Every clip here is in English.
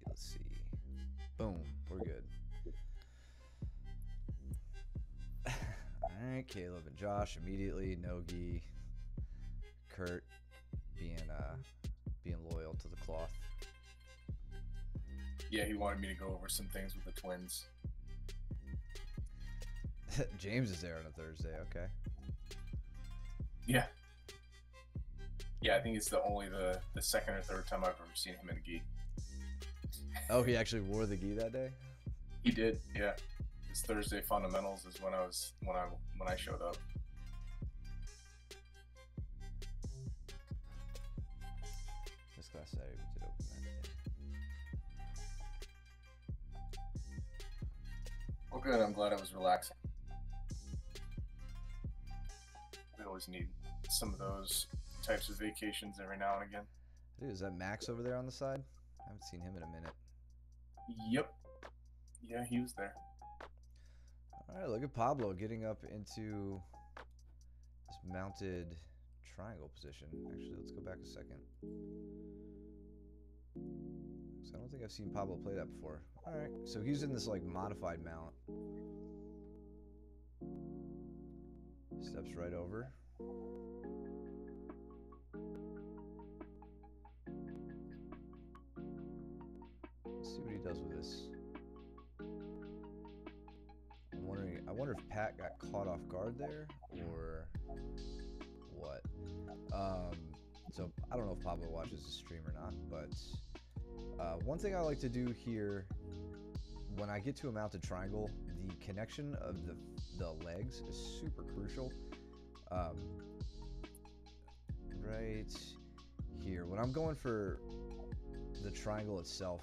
Let's see. Boom, we're good. Alright, Caleb and Josh immediately. Nogi, Kurt being loyal to the cloth. Yeah, he wanted me to go over some things with the twins. James is there on a Thursday, okay. Yeah. Yeah, I think it's the second or third time I've ever seen him in a gi. Oh, he actually wore the gi that day? He did, yeah. His Thursday fundamentals is when I showed up. This class Saturday we did open that day. Well, good. I'm glad it was relaxing. We always need some of those types of vacations every now and again. Dude, is that Max over there on the side? I haven't seen him in a minute. Yep. Yeah, he was there. All right, look at Pablo getting up into this mounted triangle position. Actually, let's go back a second. So I don't think I've seen Pablo play that before. All right, so he's in this like modified mount. Steps right over. Let's see what he does with this. I wonder if Pat got caught off guard there or what. So I don't know if Pablo watches the stream or not, but one thing I like to do here when I get to a mounted triangle, the connection of the legs is super crucial. Right here, when I'm going for the triangle itself,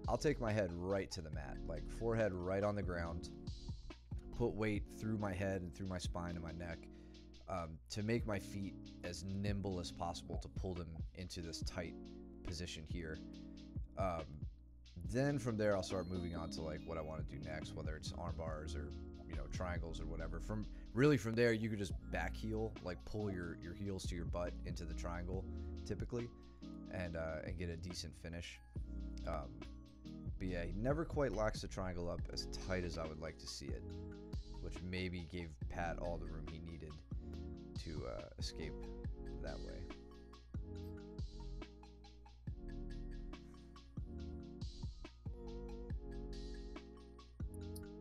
I'll take my head right to the mat, like forehead right on the ground, put weight through my head and through my spine and my neck, to make my feet as nimble as possible to pull them into this tight position here. Then from there I'll start moving on to like what I want to do next, whether it's arm bars or triangles or whatever. From there you could just back heel, like pull your heels to your butt into the triangle typically, and get a decent finish. But yeah, he never quite locks the triangle up as tight as I would like to see it, which maybe gave Pat all the room he needed to escape that way.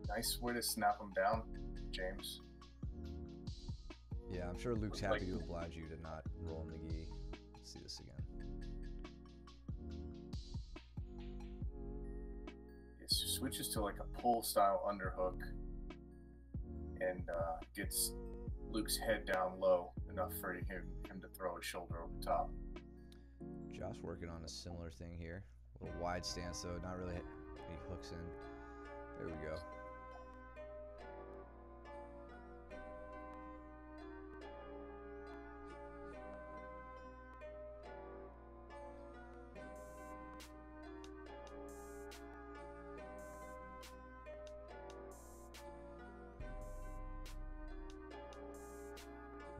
Nice way to snap him down, James. Yeah, I'm sure Luke's happy to oblige you to not roll in the gi. Let's see this again. It switches to like a pull style underhook and gets Luke's head down low enough for him to throw his shoulder over the top. Josh working on a similar thing here. A little wide stance though, not really any hooks in. There we go.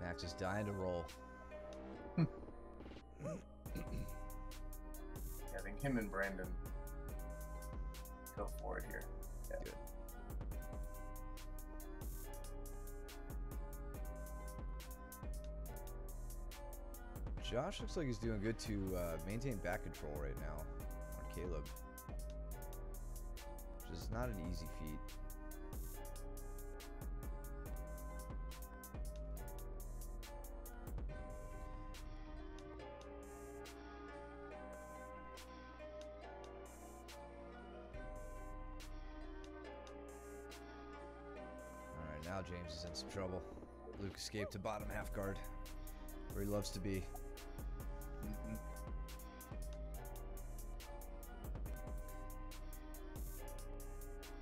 Max is dying to roll. Yeah, I think him and Brandon go for it here. Yeah. Good. Josh looks like he's doing good to maintain back control right now on Caleb, which is not an easy feat. Now James is in some trouble. Luke escaped to bottom half guard, where he loves to be.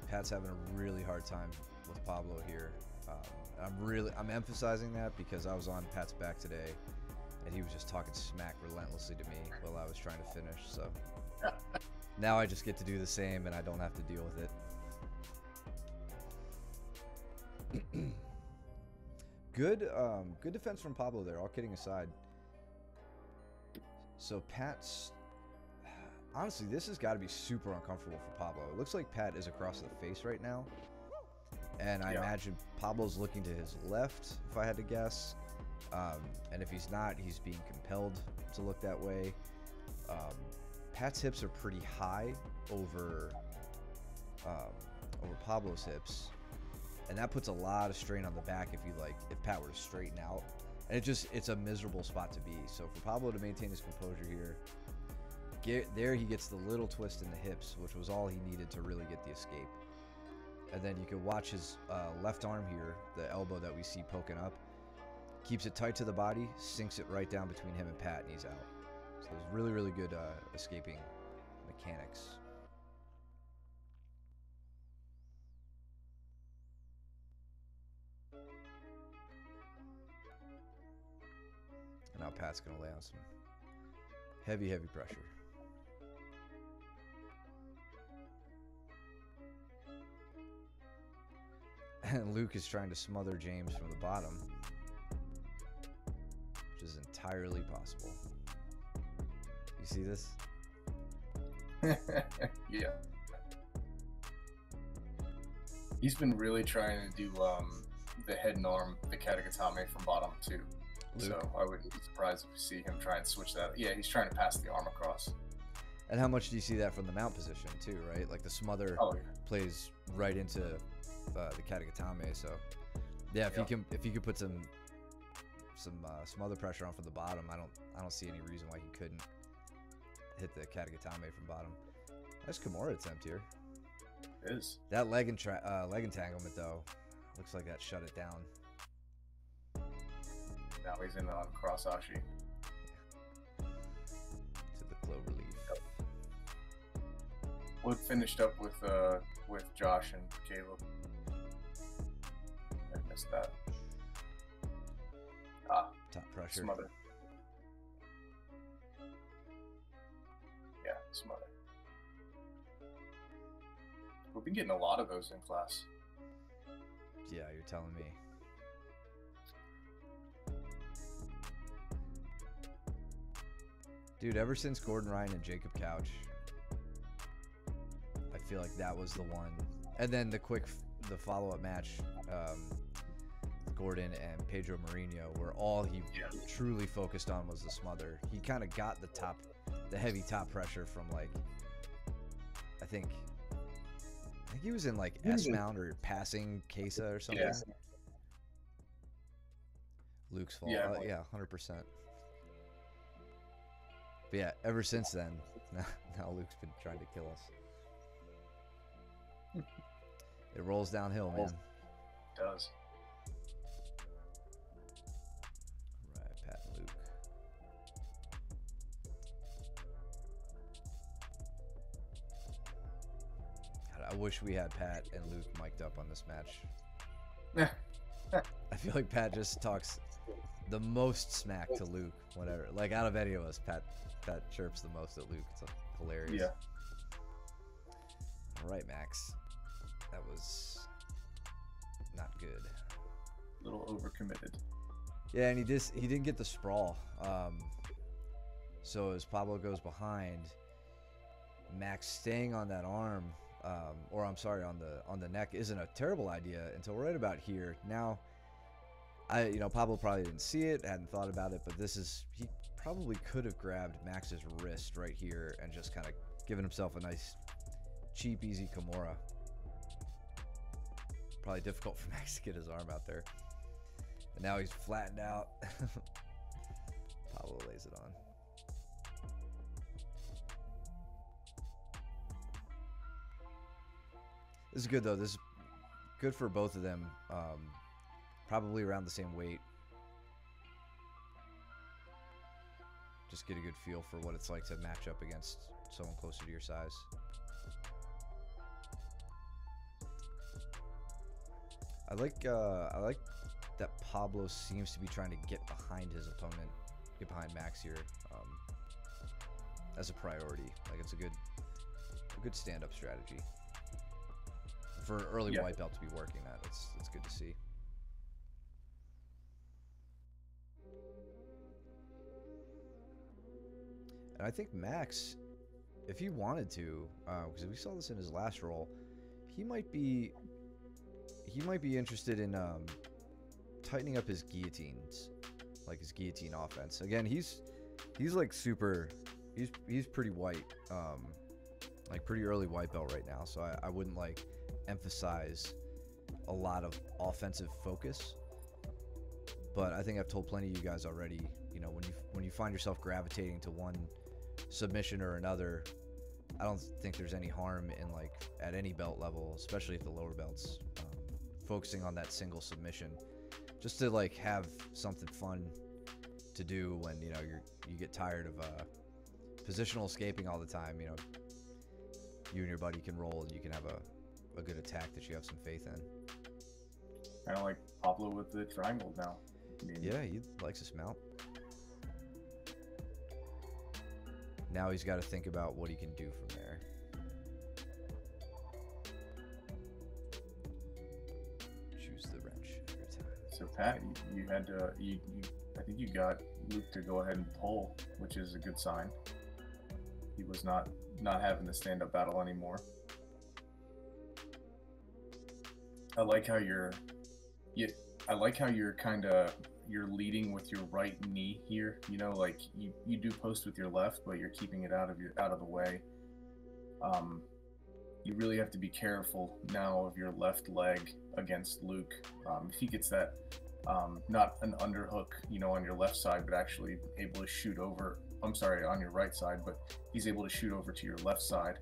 Pat's having a really hard time with Pablo here. I'm emphasizing that because I was on Pat's back today, and he was just talking smack relentlessly to me while I was trying to finish. So now I just get to do the same, and I don't have to deal with it. Good defense from Pablo there, all kidding aside. So Pat's, honestly, this has got to be super uncomfortable for Pablo. It looks like Pat is across the face right now. And I imagine Pablo's looking to his left, if I had to guess. And if he's not, he's being compelled to look that way. Pat's hips are pretty high over Pablo's hips, and that puts a lot of strain on the back if Pat were to straighten out. And it's a miserable spot to be. So for Pablo to maintain his composure here, he gets the little twist in the hips, which was all he needed to really get the escape. And then you can watch his left arm here, the elbow that we see poking up, keeps it tight to the body, sinks it right down between him and Pat, and he's out. So it's really, really good escaping mechanics. And now Pat's going to lay on some heavy, heavy pressure. And Luke is trying to smother James from the bottom, which is entirely possible. You see this? Yeah. He's been really trying to do the head and arm, the katagatame from bottom too. Luke. So I wouldn't be surprised if we see him try and switch that. Yeah, he's trying to pass the arm across. And how much do you see that from the mount position too, right? Like the smother plays right into the katagatame. So yeah, if he could put some smother pressure on from the bottom, I don't see any reason why he couldn't hit the katagatame from bottom. Nice Kimura attempt here. It is. That leg entanglement though, looks like that shut it down. Now he's in on cross-ashi. To the clover leaf. Yep. Wood finished up with Josh and Caleb. I missed that. Top pressure. Smother. Yeah, smother. We've been getting a lot of those in class. Yeah, you're telling me. Dude, ever since Gordon Ryan and Jacob Couch, I feel like that was the one. And then the follow-up match, Gordon and Pedro Mourinho, where all he truly focused on was the smother. He kind of got the heavy top pressure from I think he was in S-mount or passing Kesa or something. Yeah. Luke's fault. Yeah, 100%. But yeah, ever since then, now Luke's been trying to kill us. It rolls downhill, man. It does. Right, Pat and Luke. God, I wish we had Pat and Luke mic'd up on this match. I feel like Pat just talks the most smack to Luke, whatever. Like out of any of us, Pat chirps the most at Luke. It's hilarious. Yeah. All right, Max. That was not good. A little overcommitted. Yeah, and he didn't get the sprawl. So as Pablo goes behind, Max staying on that arm, or I'm sorry, on the neck isn't a terrible idea until right about here. Now, Pablo probably didn't see it, hadn't thought about it, but he probably could have grabbed Max's wrist right here and just kind of given himself a nice, cheap, easy Kimura. Probably difficult for Max to get his arm out there. And now he's flattened out. Pablo lays it on. This is good, though. This is good for both of them. Probably around the same weight. Just get a good feel for what it's like to match up against someone closer to your size. I like that Pablo seems to be trying to get behind his opponent, get behind Max here, as a priority. Like it's a good stand-up strategy for an early white belt to be working that. It's good to see. And I think Max, if he wanted to, because we saw this in his last role, he might be interested in tightening up his guillotines, like his guillotine offense. Again, he's like super, he's pretty white, like pretty early white belt right now. So I wouldn't like emphasize a lot of offensive focus. But I think I've told plenty of you guys already, you know, when you find yourself gravitating to one submission or another, I don't think there's any harm in, like, at any belt level, especially at the lower belts, focusing on that single submission, just to like have something fun to do when, you know, you get tired of positional escaping all the time. You know, you and your buddy can roll and you can have a good attack that you have some faith in. Kind of like Pablo with the triangle now. I mean, Yeah, he likes his mount. Now he's got to think about what he can do from there. Choose the wrench every time. So Pat, you had to, I think you got Luke to go ahead and pull, which is a good sign. He was not having the stand-up battle anymore. I like how you're kind of you're leading with your right knee here. You know, like you do post with your left, but you're keeping it out of the way. You really have to be careful now of your left leg against Luke. If he gets that, not an underhook, you know, on your left side, but actually able to shoot over. I'm sorry, on your right side, but he's able to shoot over to your left side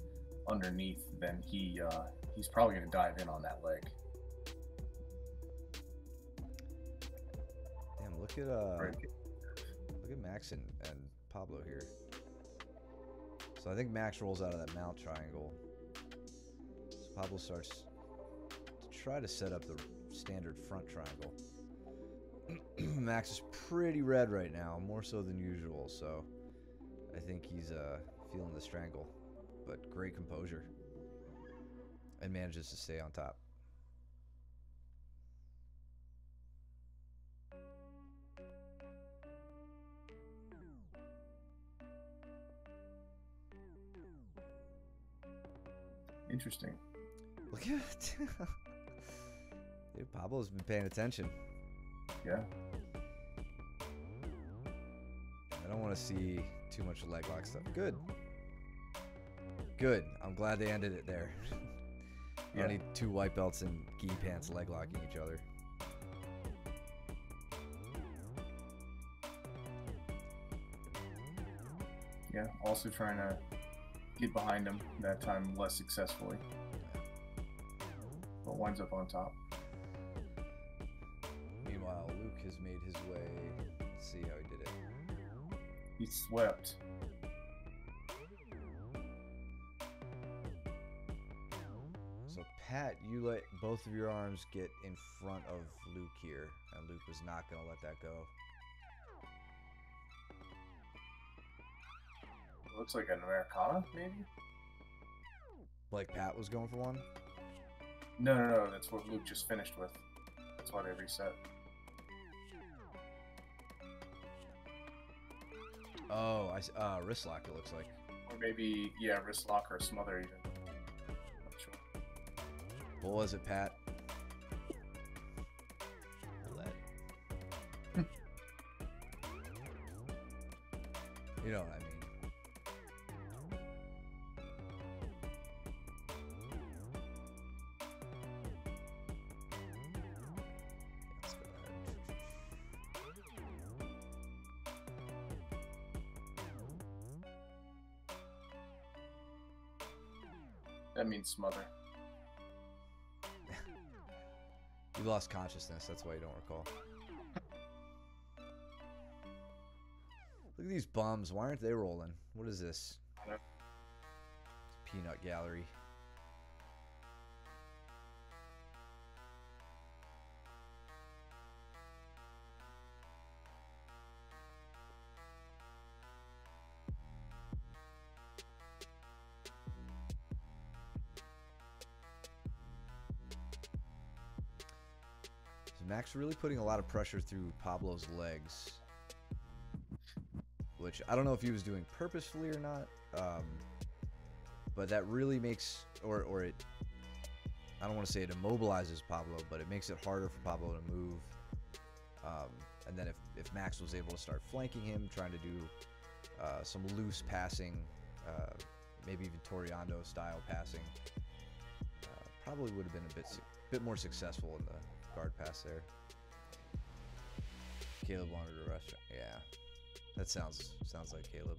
underneath. Then he's probably going to dive in on that leg. Damn, look at Max and Pablo here. So I think Max rolls out of that mount triangle. So Pablo starts to try to set up the standard front triangle. Max is pretty red right now, more so than usual, so I think he's feeling the strangle, but great composure and manages to stay on top. Interesting. Look at it. Dude, Pablo's been paying attention. Yeah. I don't want to see too much leg lock stuff. Good. Good. I'm glad they ended it there. I don't need two white belts and gi pants leg locking each other. Yeah. Also trying to get behind him, that time less successfully. But winds up on top. Meanwhile, Luke has made his way. Let's see how he did it. He swept. So Pat, you let both of your arms get in front of Luke here, and Luke was not going to let that go. Looks like an Americana, maybe? Like Pat was going for one? No. That's what Luke just finished with. That's why they reset. Oh, wrist lock it looks like. Or maybe, yeah, wrist lock or smother even. Not sure. What was it, Pat? Let. You know what I mean. Let's go ahead. That means smother. You lost consciousness, that's why you don't recall. Look at these bums, why aren't they rolling? What is this? Peanut gallery. Max really putting a lot of pressure through Pablo's legs, which I don't know if he was doing purposefully or not. but that really makes, or it, I don't want to say it immobilizes Pablo, but it makes it harder for Pablo to move. And then if Max was able to start flanking him, trying to do some loose passing, maybe even Toriando style passing, probably would have been a bit more successful in the guard pass there. Caleb wanted a restaurant. Yeah, that sounds like Caleb.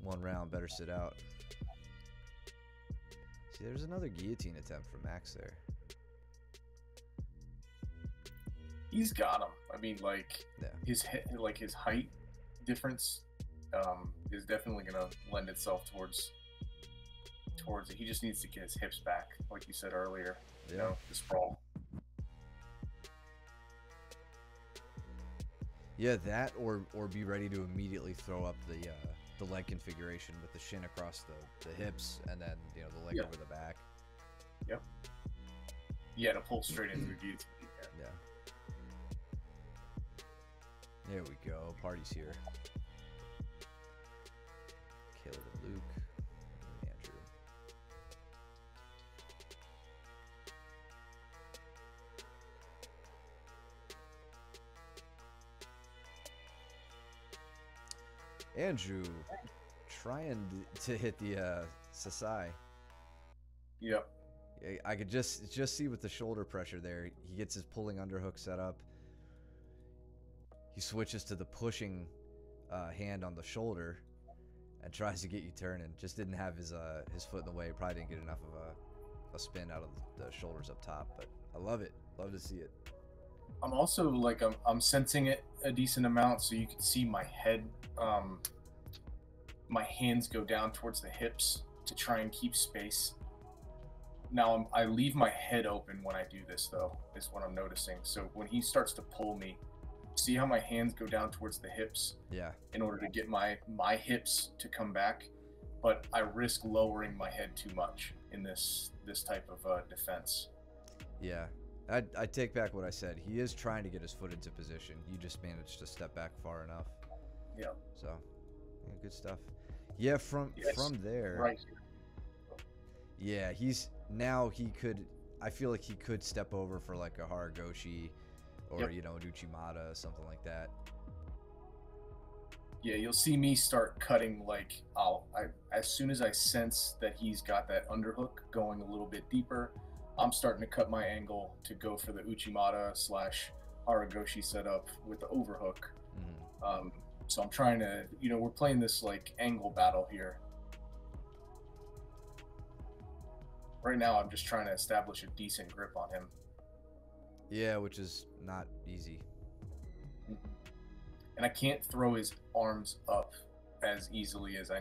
1 round, better sit out. See, there's another guillotine attempt from Max there. He's got him. I mean, like, Yeah. his height difference is definitely gonna lend itself towards it. He just needs to get his hips back, like you said earlier. You know, the sprawl. Yeah, that or be ready to immediately throw up the leg configuration with the shin across the hips and then the leg over the back. Yep. Yeah, to pull straight into the guillotine. Yeah. There we go. Party's here. Caleb and Luke and Andrew. Andrew trying to hit the Sasai. Yep. I could just see with the shoulder pressure there. He gets his pulling underhook set up. He switches to the pushing hand on the shoulder and tries to get you turning. Just didn't have his foot in the way. Probably didn't get enough of a spin out of the shoulders up top. But I love it. Love to see it. I'm also like I'm sensing it a decent amount, so you can see my head, my hands go down towards the hips to try and keep space. Now I leave my head open when I do this, though, is what I'm noticing. So when he starts to pull me, see how my hands go down towards the hips? Yeah. In order to get my hips to come back, but I risk lowering my head too much in this type of defense. Yeah. I take back what I said. He is trying to get his foot into position. You just managed to step back far enough. Yeah. So, yeah, good stuff. Yeah, from there. Right. Yeah, he could. I feel like he could step over for like a Haragoshi, or an Uchimata, something like that. Yeah, you'll see me start cutting. Like as soon as I sense that he's got that underhook going a little bit deeper, I'm starting to cut my angle to go for the Uchimata / Haragoshi setup with the overhook. Mm-hmm. So I'm trying to, we're playing this like angle battle here. Right now, I'm just trying to establish a decent grip on him. Yeah, which is not easy. And I can't throw his arms up as easily as I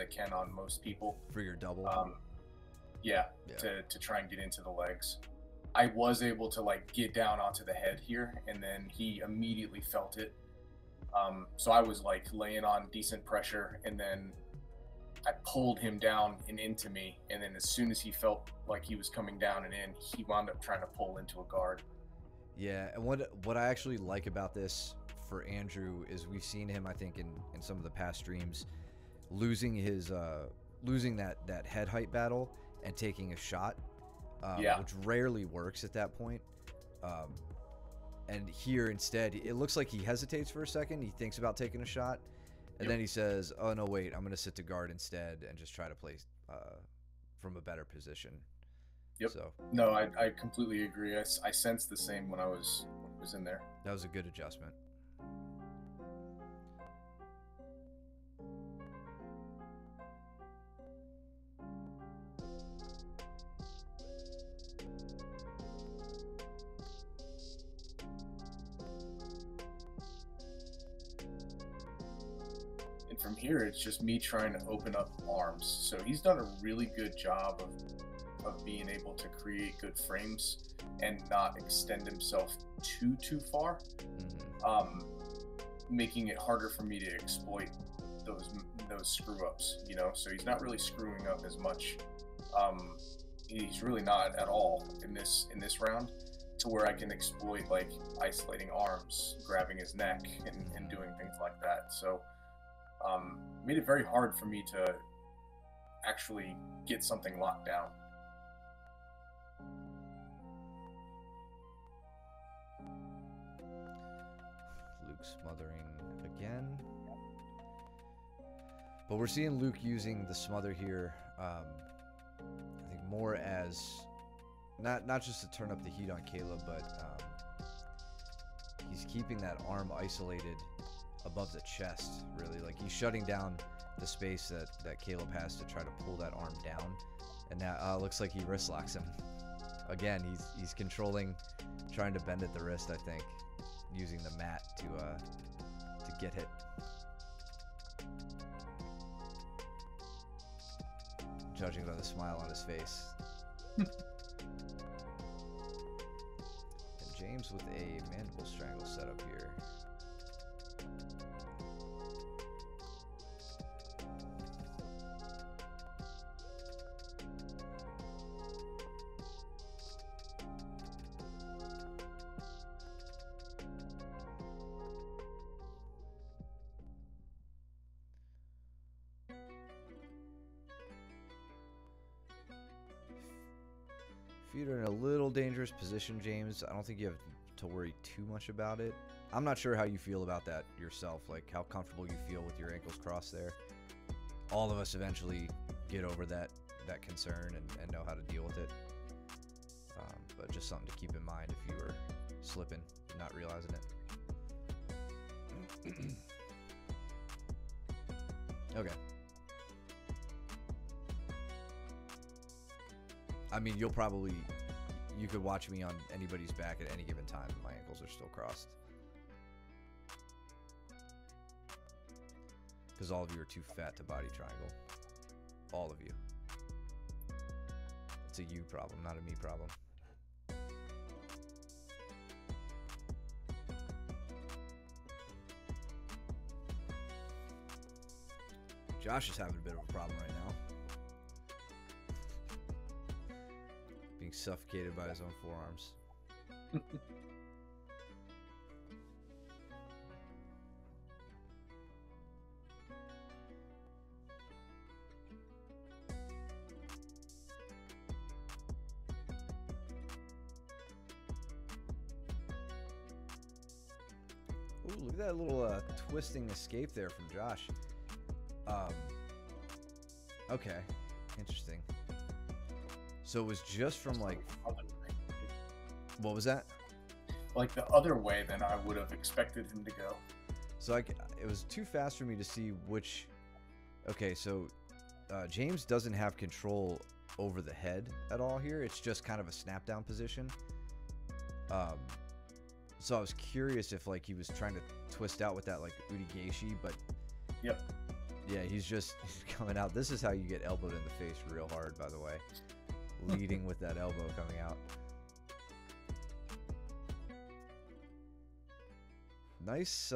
can on most people. For your double. Yeah. To try and get into the legs. I was able to like get down onto the head here, and then he immediately felt it. So I was like laying on decent pressure, and then I pulled him down and into me, and then as soon as he felt like he was coming down and in, he wound up trying to pull into a guard. Yeah, and what I actually like about this for Andrew is we've seen him, I think, in some of the past streams, losing that head height battle and taking a shot, which rarely works at that point. And here instead, it looks like he hesitates for a second. He thinks about taking a shot, and then he says, "Oh no, wait! I'm going to sit to guard instead and just try to play from a better position." Yep. So no, I completely agree. I sensed the same when I was in there. That was a good adjustment. And from here, it's just me trying to open up arms. So he's done a really good job of being able to create good frames and not extend himself too far, making it harder for me to exploit those screw ups. So he's not really screwing up as much. He's really not at all in this round, to where I can exploit like isolating arms, grabbing his neck, and doing things like that. So made it very hard for me to actually get something locked down. Luke smothering again. But we're seeing Luke using the smother here, I think more as, not just to turn up the heat on Caleb, but he's keeping that arm isolated above the chest, really. Like, he's shutting down the space that Caleb has to try to pull that arm down. And now looks like he wrist locks him. Again, he's controlling, trying to bend at the wrist, I think, using the mat to get hit. Judging by the smile on his face. And James with a mandible strangle setup here. Feet are in a little dangerous position, James. I don't think you have to worry too much about it. I'm not sure how you feel about that yourself, like how comfortable you feel with your ankles crossed there. All of us eventually get over that concern and know how to deal with it. But just something to keep in mind if you were slipping and not realizing it. Okay. I mean, you could watch me on anybody's back at any given time and my ankles are still crossed. Because all of you are too fat to body triangle. All of you. It's a you problem, not a me problem. Josh is having a bit of a problem right now. Being suffocated by his own forearms. Ooh, look at that little twisting escape there from Josh. Okay, interesting. So it was just from like, what was that? Like the other way than I would have expected him to go. So it was too fast for me to see which. Okay, so James doesn't have control over the head at all here. It's just kind of a snap down position. So I was curious if like he was trying to twist out with that like Udigeishi, but yep. Yeah, he's coming out. This is how you get elbowed in the face real hard, by the way. Leading with that elbow coming out. Nice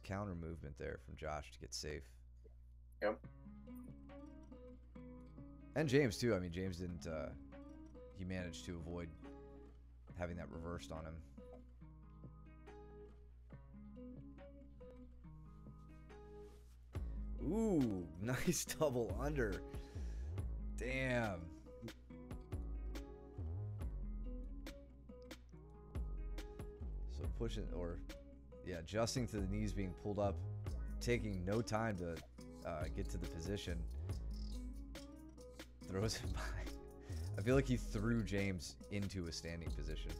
counter movement there from Josh to get safe. Yep. And James too. I mean, James didn't. He managed to avoid having that reversed on him. Ooh, nice double under. Damn. So pushing, or yeah, adjusting to the knees being pulled up, taking no time to get to the position. Throws him by. I feel like he threw James into a standing position.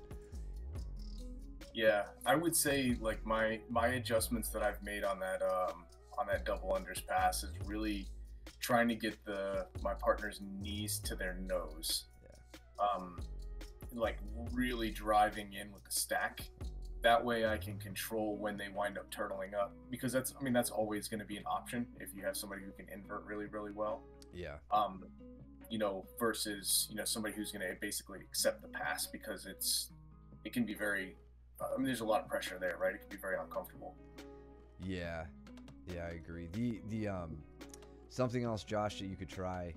Yeah, I would say like my adjustments that I've made on that double unders pass is really trying to get my partner's knees to their nose. Yeah. Like really driving in with the stack. That way I can control when they wind up turtling up, because that's always going to be an option if you have somebody who can invert really, really well. Yeah. Versus, somebody who's going to basically accept the pass, because it can be very, there's a lot of pressure there, right? It can be very uncomfortable. Yeah. Yeah, I agree. The something else, Josh, that you could try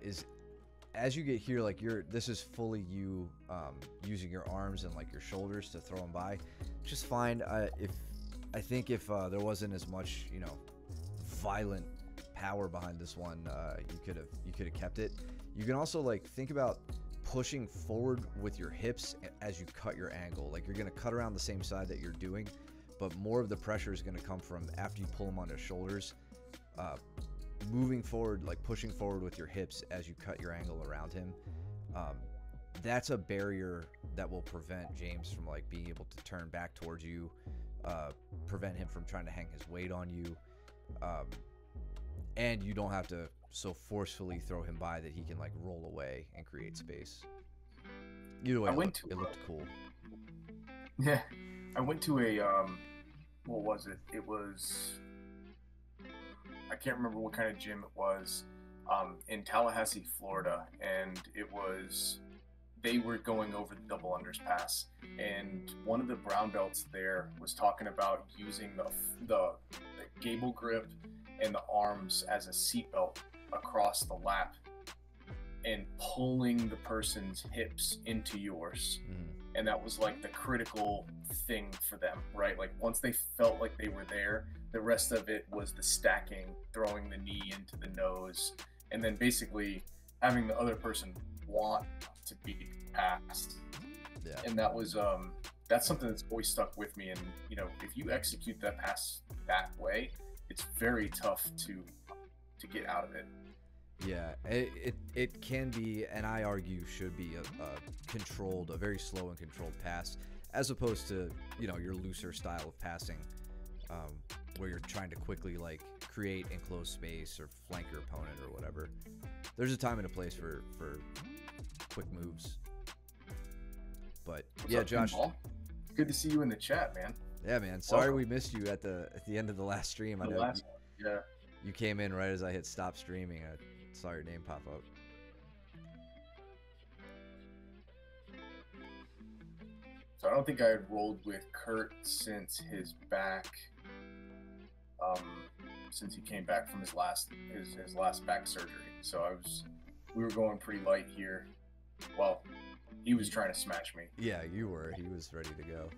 is as you get here, like this is fully you using your arms and like your shoulders to throw them by. Just find if there wasn't as much violent power behind this one, you could have kept it. You can also like think about pushing forward with your hips as you cut your angle. Like you're gonna cut around the same side that you're doing, but more of the pressure is gonna come from after you pull him on his shoulders, moving forward, like pushing forward with your hips as you cut your angle around him. That's a barrier that will prevent James from like being able to turn back towards you, prevent him from trying to hang his weight on you, and you don't have to so forcefully throw him by that he can like roll away and create space. Either way, it looked cool. Yeah, I went to a what was it? It was, I can't remember what kind of gym it was, in Tallahassee, Florida, and they were going over the double unders pass, and one of the brown belts there was talking about using the gable grip and the arms as a seatbelt across the lap and pulling the person's hips into yours. And that was like the critical thing for them, right? Like once they felt like they were there, the rest of it was the stacking, throwing the knee into the nose, and then basically having the other person want to be passed. Yeah. And that was that's something that's always stuck with me. And you know, if you execute that pass that way, it's very tough to get out of it. Yeah, it can be, and I argue should be a very slow and controlled pass, as opposed to, you know, your looser style of passing, where you're trying to quickly like create enclosed space or flank your opponent or whatever. There's a time and a place for quick moves. But What's yeah, up, Josh. Pinball? Good to see you in the chat, man. Yeah, man. Sorry we missed you at the end of the last stream. I know Yeah. you came in right as I hit stop streaming. I saw your name pop up. So I don't think I had rolled with Kurt since his back, since he came back from his last back surgery. So we were going pretty light here. Well, he was trying to smash me. Yeah, you were. He was ready to go.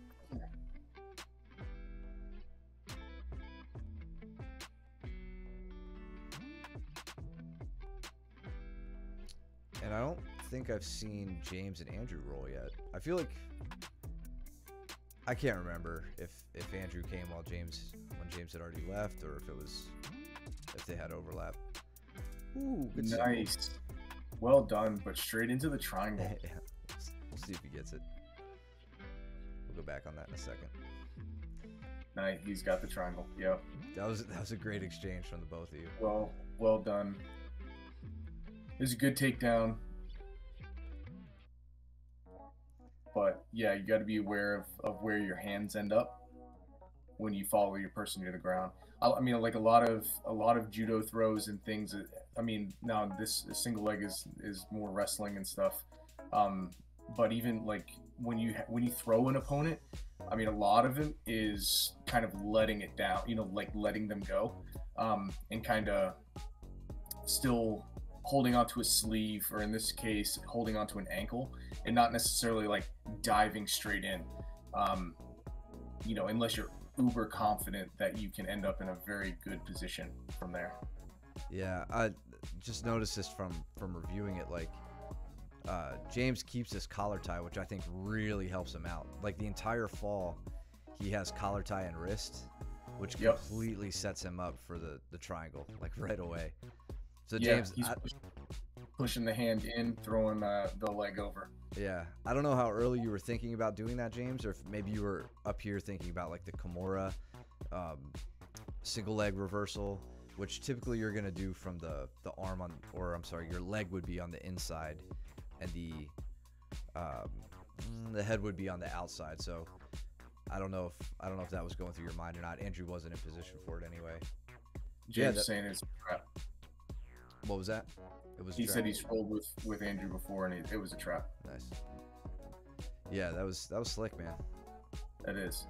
And I don't think I've seen James and Andrew roll yet. I feel like I can't remember if Andrew came when James had already left, or if they had overlap. Ooh, good nice. Signal. Well done, but straight into the triangle. Yeah. We'll see if he gets it. We'll go back on that in a second. Nice. He's got the triangle. Yep. That was a great exchange from the both of you. Well done. It was a good takedown. But yeah, you got to be aware of where your hands end up when you follow your person to the ground. I mean, like a lot of judo throws and things. I mean, now this single leg is more wrestling and stuff. But even like when you throw an opponent, I mean, a lot of it is kind of letting it down. You know, like letting them go, and kind of still holding onto a sleeve, or in this case, holding onto an ankle, and not necessarily like diving straight in. You know, unless you're uber confident that you can end up in a very good position from there. Yeah, I just noticed this from reviewing it. Like, James keeps his collar tie, which I think really helps him out. Like the entire fall, he has collar tie and wrist, which completely sets him up for the triangle, like right away. So yeah, James, he's pushing the hand in, throwing the leg over. Yeah, I don't know how early you were thinking about doing that, James, or if maybe you were up here thinking about like the Kimura single leg reversal, which typically you're gonna do from the arm on, or I'm sorry, your leg would be on the inside, and the head would be on the outside. So I don't know if that was going through your mind or not. Andrew wasn't in position for it anyway. James saying it's a trap. What was that? It was. He said he's rolled with Andrew before, and it was a trap. Nice. Yeah, that was slick, man. That is.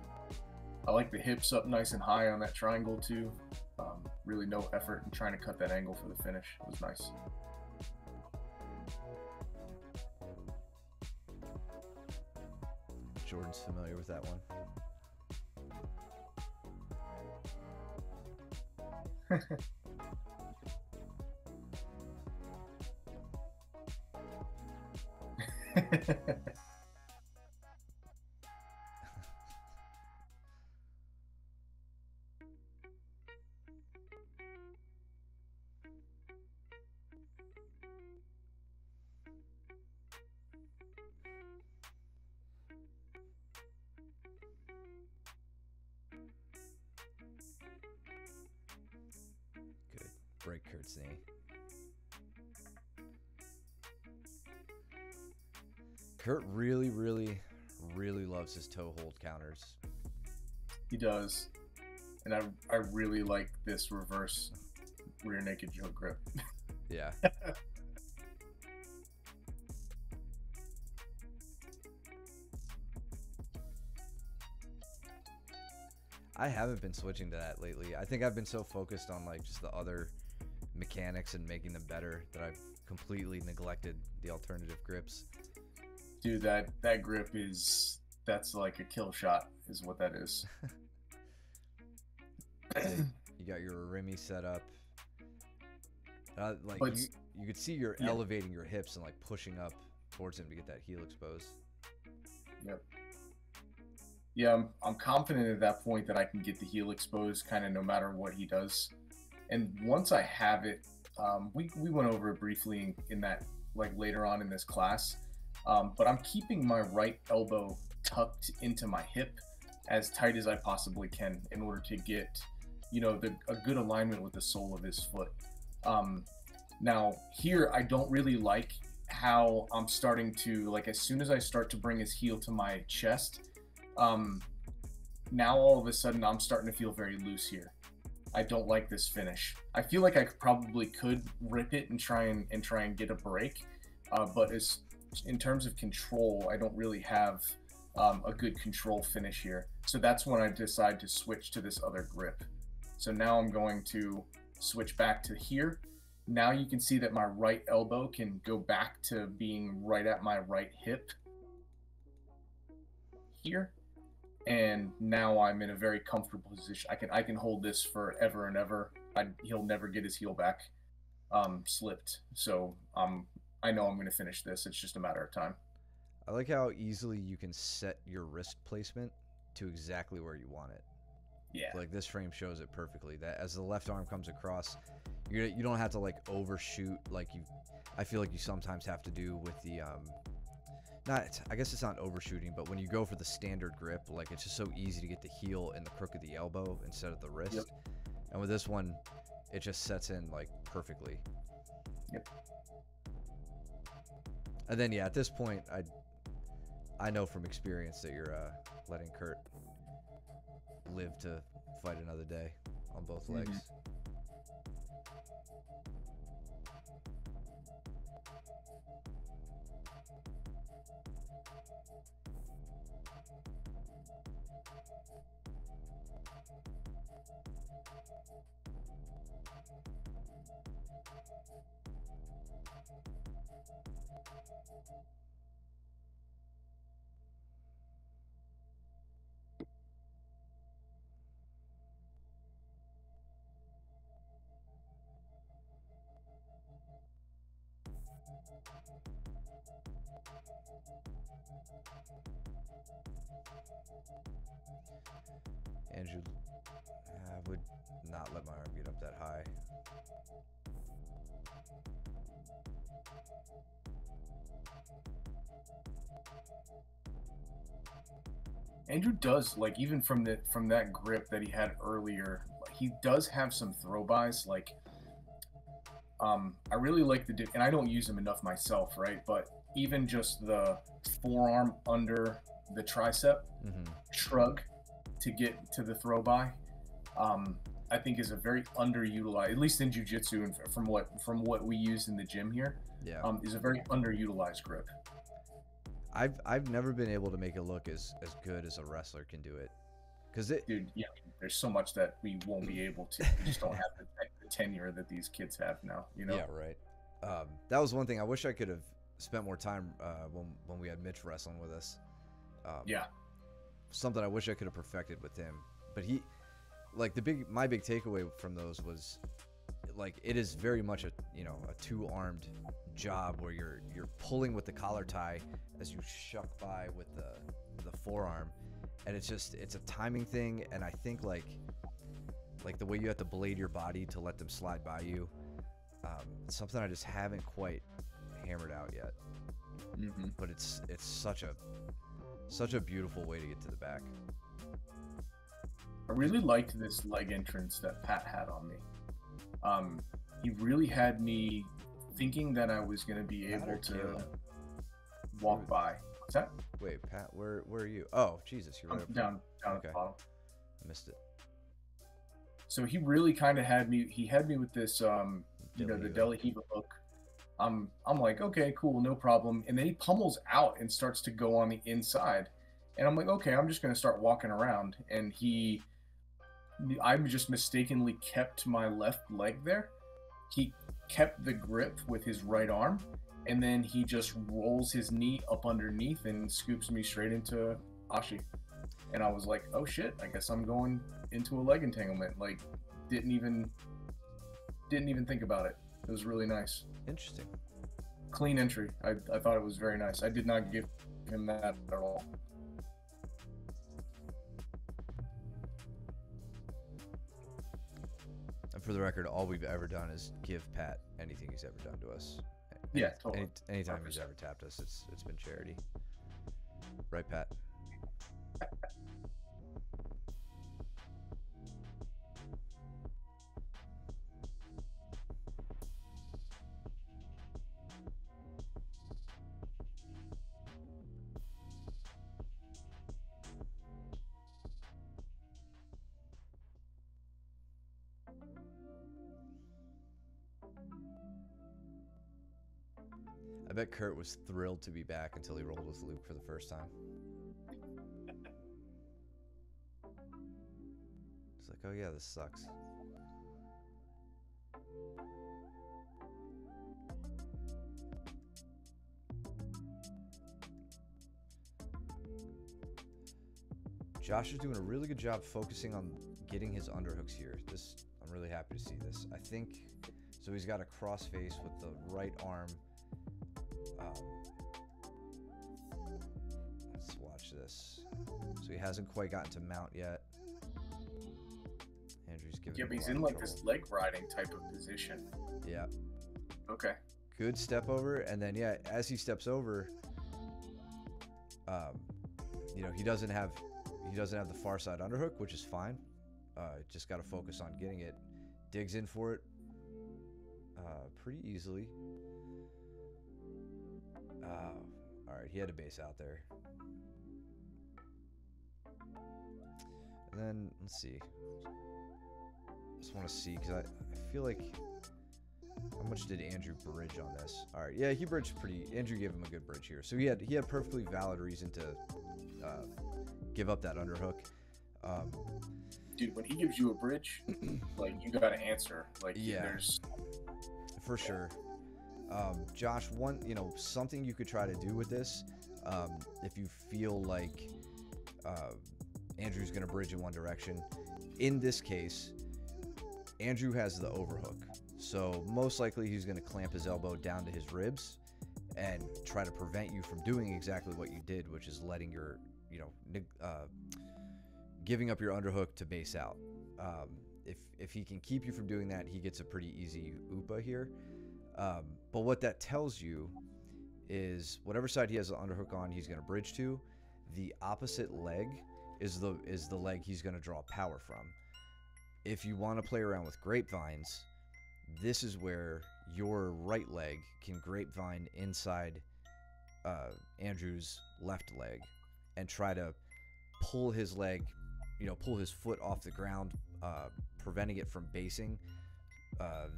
I like the hips up nice and high on that triangle too. Really no effort in trying to cut that angle for the finish. It was nice. Jordan's familiar with that one. Good. Break Kurt's knee. Kurt really, really, really loves his toe hold counters. He does. And I really like this reverse rear naked choke grip. Yeah. I haven't been switching to that lately. I think I've been so focused on like just the other mechanics and making them better that I've completely neglected the alternative grips. Dude, that grip that's like a kill shot is what that is. You got your Remy set up. Like But you could see you're yeah. elevating your hips and like pushing up towards him to get that heel exposed. Yep. Yeah, I'm confident at that point that I can get the heel exposed kind of no matter what he does. And once I have it, we went over it briefly in that, like later on in this class, but I'm keeping my right elbow tucked into my hip as tight as I possibly can in order to get, you know, a good alignment with the sole of his foot. Now here, I don't really like how I'm starting to, like, as soon as I start to bring his heel to my chest, now all of a sudden I'm starting to feel very loose here. I don't like this finish. I feel like I probably could rip it and try and get a break, but in terms of control, I don't really have a good control finish here. So that's when I decide to switch to this other grip. So now I'm going to switch back to here. Now you can see that my right elbow can go back to being right at my right hip here. And now I'm in a very comfortable position. I can hold this forever and ever. He'll never get his heel back slipped. So I know I'm going to finish this. It's just a matter of time. I like how easily you can set your wrist placement to exactly where you want it. Yeah. Like this frame shows it perfectly. That as the left arm comes across, you don't have to like overshoot like I feel like you sometimes have to do with the I guess it's not overshooting, but when you go for the standard grip, like it's just so easy to get the heel in the crook of the elbow instead of the wrist. Yep. And with this one, it just sets in like perfectly. Yep. And then yeah, at this point, I know from experience that you're letting Kurt live to fight another day on both legs. Mm-hmm. Andrew, I would not let my arm get up that high. Andrew does, like, even from that grip that he had earlier, he does have some throw-bys. Like, I really like and I don't use them enough myself, right? But even just the forearm under the tricep shrug to get to the throw-by, I think is a very underutilized, at least in jiu-jitsu and from what we use in the gym here, is a very underutilized grip. I've never been able to make it look as good as a wrestler can do it, dude, yeah, there's so much that we won't be able to. We just don't have the tenure that these kids have now, you know. Yeah, right. That was one thing I wish I could have spent more time when we had Mitch wrestling with us. Yeah, something I wish I could have perfected with him, but he, like my big takeaway from those was, like it is very much a a two-armed job where you're pulling with the collar tie as you shuck by with the forearm, and it's a timing thing. And I think like the way you have to blade your body to let them slide by you, something I just haven't quite hammered out yet. But it's such a beautiful way to get to the back. I really liked this leg entrance that Pat had on me. He really had me thinking that I was going to be able to walk by. What's that? Wait, Pat, where are you? Oh, Jesus, you're right up down at the bottom. I missed it. So he really kind of had me. He had me with this, the Delahiva hook. I'm like, okay, cool, no problem. And then he pummels out and starts to go on the inside, and I'm like, okay, I'm just going to start walking around. And I just mistakenly kept my left leg there. He kept the grip with his right arm, and then he just rolls his knee up underneath and scoops me straight into Ashi. And I was like, oh shit, I guess I'm going into a leg entanglement. Like, didn't even think about it. It was really nice. Interesting. Clean entry. I thought it was very nice. I did not give him that at all. And for the record, all we've ever done is give Pat anything he's ever done to us. Yeah, totally. Anytime he's ever tapped us, it's been charity. Right, Pat? I bet Kurt was thrilled to be back until he rolled with Luke for the first time. It's like, oh yeah, this sucks. Josh is doing a really good job focusing on getting his underhooks here. I'm really happy to see this. I think, so he's got a cross face with the right arm. Let's watch this. So he hasn't quite gotten to mount yet. Andrew's giving him but he's a lot in of like trouble. this leg riding type of position. Yeah. Okay. Good step over, and then yeah, as he steps over, he doesn't have the far side underhook, which is fine. Just got to focus on getting it. Digs in for it pretty easily. All right, he had a base out there. And then let's see. Just want to see because I feel like, how much did Andrew bridge on this? All right, yeah, he bridged pretty. Andrew gave him a good bridge here, so he had perfectly valid reason to give up that underhook. Dude, when he gives you a bridge, like, you gotta answer. Like, yeah, there's for sure. Josh, something you could try to do with this, if you feel like Andrew's gonna bridge in one direction. In this case, Andrew has the overhook, so most likely he's gonna clamp his elbow down to his ribs and try to prevent you from doing exactly what you did, which is letting your, giving up your underhook to base out. If he can keep you from doing that, he gets a pretty easy upa here. But what that tells you is whatever side he has the underhook on, he's going to bridge to. The opposite leg is the leg he's going to draw power from. If you want to play around with grapevines, this is where your right leg can grapevine inside Andrew's left leg and try to pull his leg, pull his foot off the ground, preventing it from basing,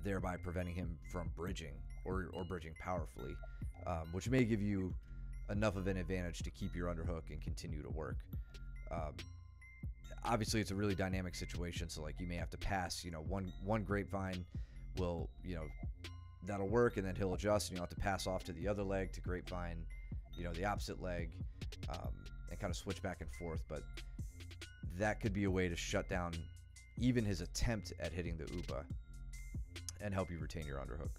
thereby preventing him from bridging or bridging powerfully, which may give you enough of an advantage to keep your underhook and continue to work. Obviously, it's a really dynamic situation, so like you may have to pass, one grapevine will, that'll work, and then he'll adjust, and you'll have to pass off to the other leg to grapevine, the opposite leg, and kind of switch back and forth. But that could be a way to shut down even his attempt at hitting the upa. and help you retain your underhook.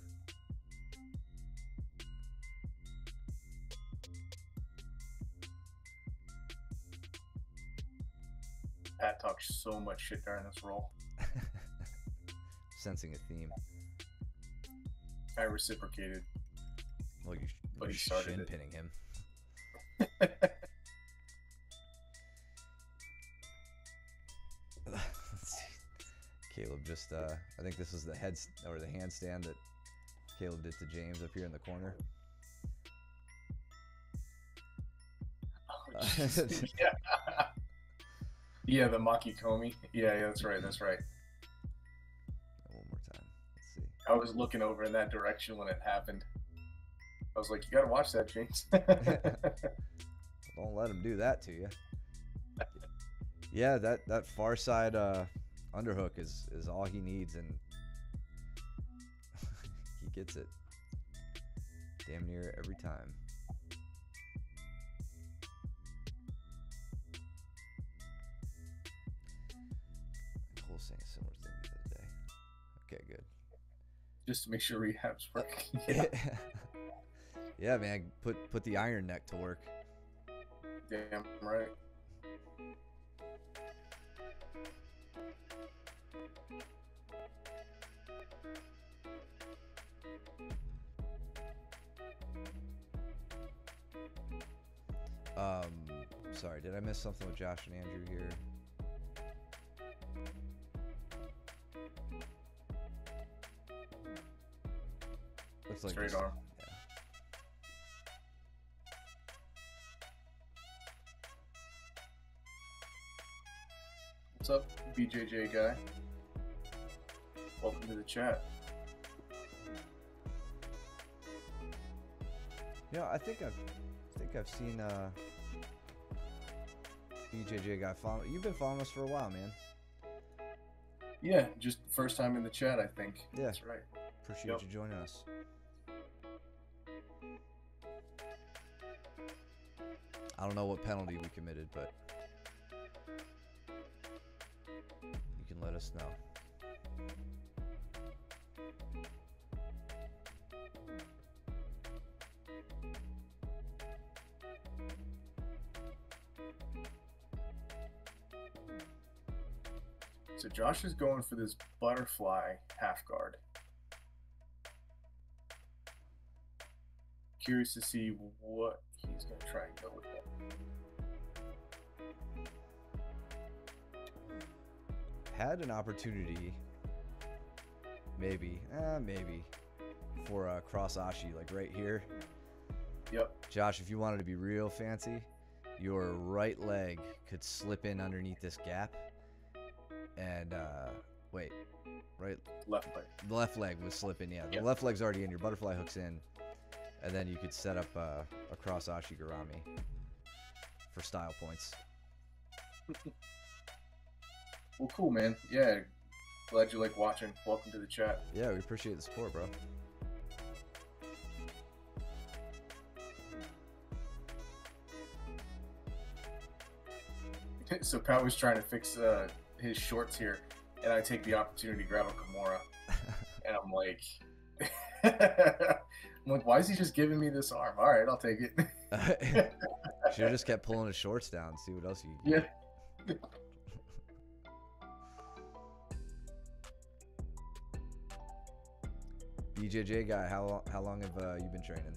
Pat talks so much shit during this roll. Sensing a theme. I reciprocated. Well, But you're he started shin it. pinning him. Let's see. Caleb just, I think this is the or the handstand that Caleb did to James up here in the corner. Oh, yeah. Yeah, the Makikomi. Yeah, that's right. That's right. One more time. Let's see. I was looking over in that direction when it happened. I was like, you gotta watch that, James. Don't let him do that to you. Yeah, that far side underhook is all he needs, and he gets it damn near every time. Cole saying a similar thing the other day. Okay, good. Just to make sure rehab's working. Yeah. Yeah, man, put the iron neck to work. Damn right. Sorry, did I miss something with Josh and Andrew here? Looks like Straight just- arm. yeah. What's up, BJJ guy? Welcome to the chat. Yeah, I think I've seen BJJ guy follow. You've been following us for a while, man. Yeah, just first time in the chat, I think. Yeah. That's right. Appreciate Yep. you joining us. I don't know what penalty we committed, but you can let us know. So Josh is going for this butterfly half guard. Curious to see what he's going to try and go with that. Had an opportunity, maybe, for cross ashi, like right here. Yep. Josh, if you wanted to be real fancy, your right leg could slip in underneath this gap, and wait, right, Left leg. the left leg would slip in. Yeah, the Yep. left leg's already in. Your butterfly hook's in, and then you could set up a cross ashi garami for style points. Well, cool, man. Yeah. Glad you like watching. Welcome to the chat. Yeah, we appreciate the support, bro. So Pat was trying to fix his shorts here, and I take the opportunity to grab a Kimura, and I'm like, why is he just giving me this arm? All right, I'll take it. Should have just kept pulling his shorts down. See what else you can get. Yeah. BJJ guy, how long have you been training?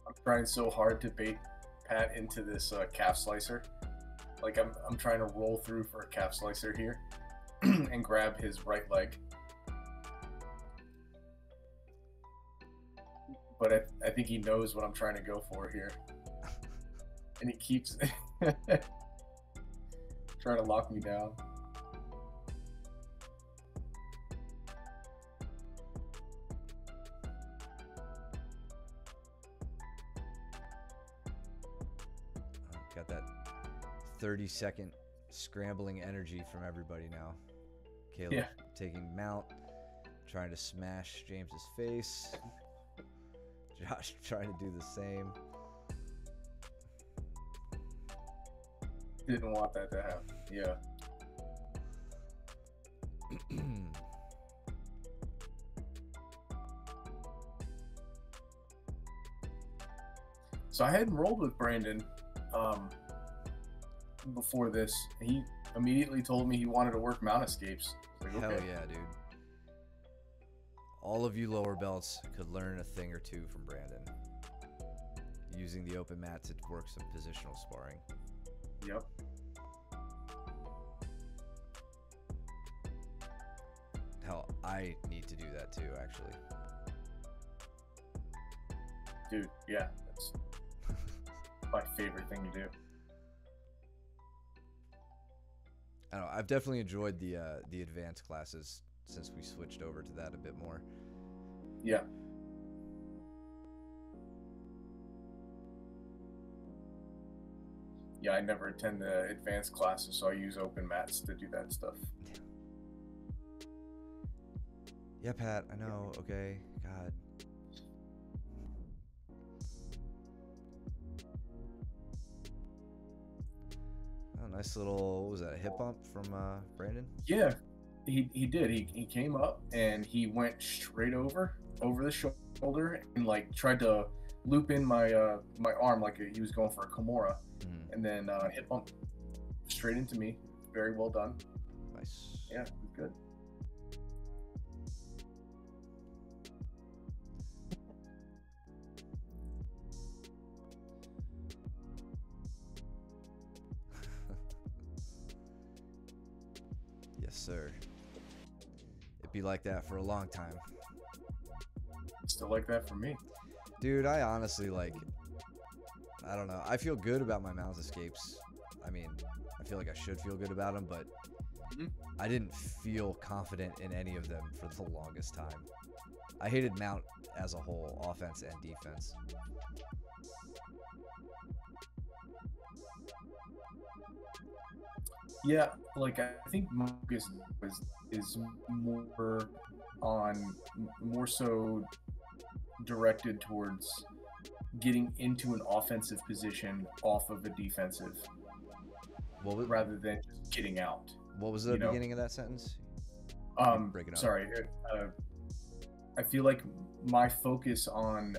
I'm trying so hard to bait Pat into this calf slicer. Like I'm trying to roll through for a calf slicer here and grab his right leg. But I think he knows what I'm trying to go for here. And he keeps trying to lock me down. Got that 30-second scrambling energy from everybody now. Caleb Yeah. taking mount, trying to smash James's face. Josh trying to do the same. Didn't want that to happen. Yeah. So I hadn't rolled with Brandon before this. He immediately told me he wanted to work mount escapes. Like, Hell okay. yeah, dude. All of you lower belts could learn a thing or two from Brandon. Using the open mat to work some positional sparring. Yep. Hell, I need to do that too, actually. Dude, yeah, that's my favorite thing to do. I don't know, I've definitely enjoyed the advanced classes since we switched over to that a bit more. Yeah. Yeah, I never attend the advanced classes, so I use open mats to do that stuff. Yeah, Pat, I know, okay, God. Oh, nice little, what was that, a hip bump from Brandon? Yeah, he did. He came up and he went straight over the shoulder and like tried to loop in my my arm like he was going for a Kimura, and then hip bump straight into me. Very well done. Nice. Yeah, it was good. Yes, sir. It'd be like that for a long time. Still like that for me. Dude, I honestly, like, I don't know. I feel good about my mount escapes. I mean, I feel like I should feel good about them, but I didn't feel confident in any of them for the longest time. I hated mount as a whole, offense and defense. Yeah, like I think Marcus is more so directed towards getting into an offensive position off of a defensive, rather than just getting out. What was the beginning of that sentence? Break it up. Sorry, I feel like my focus on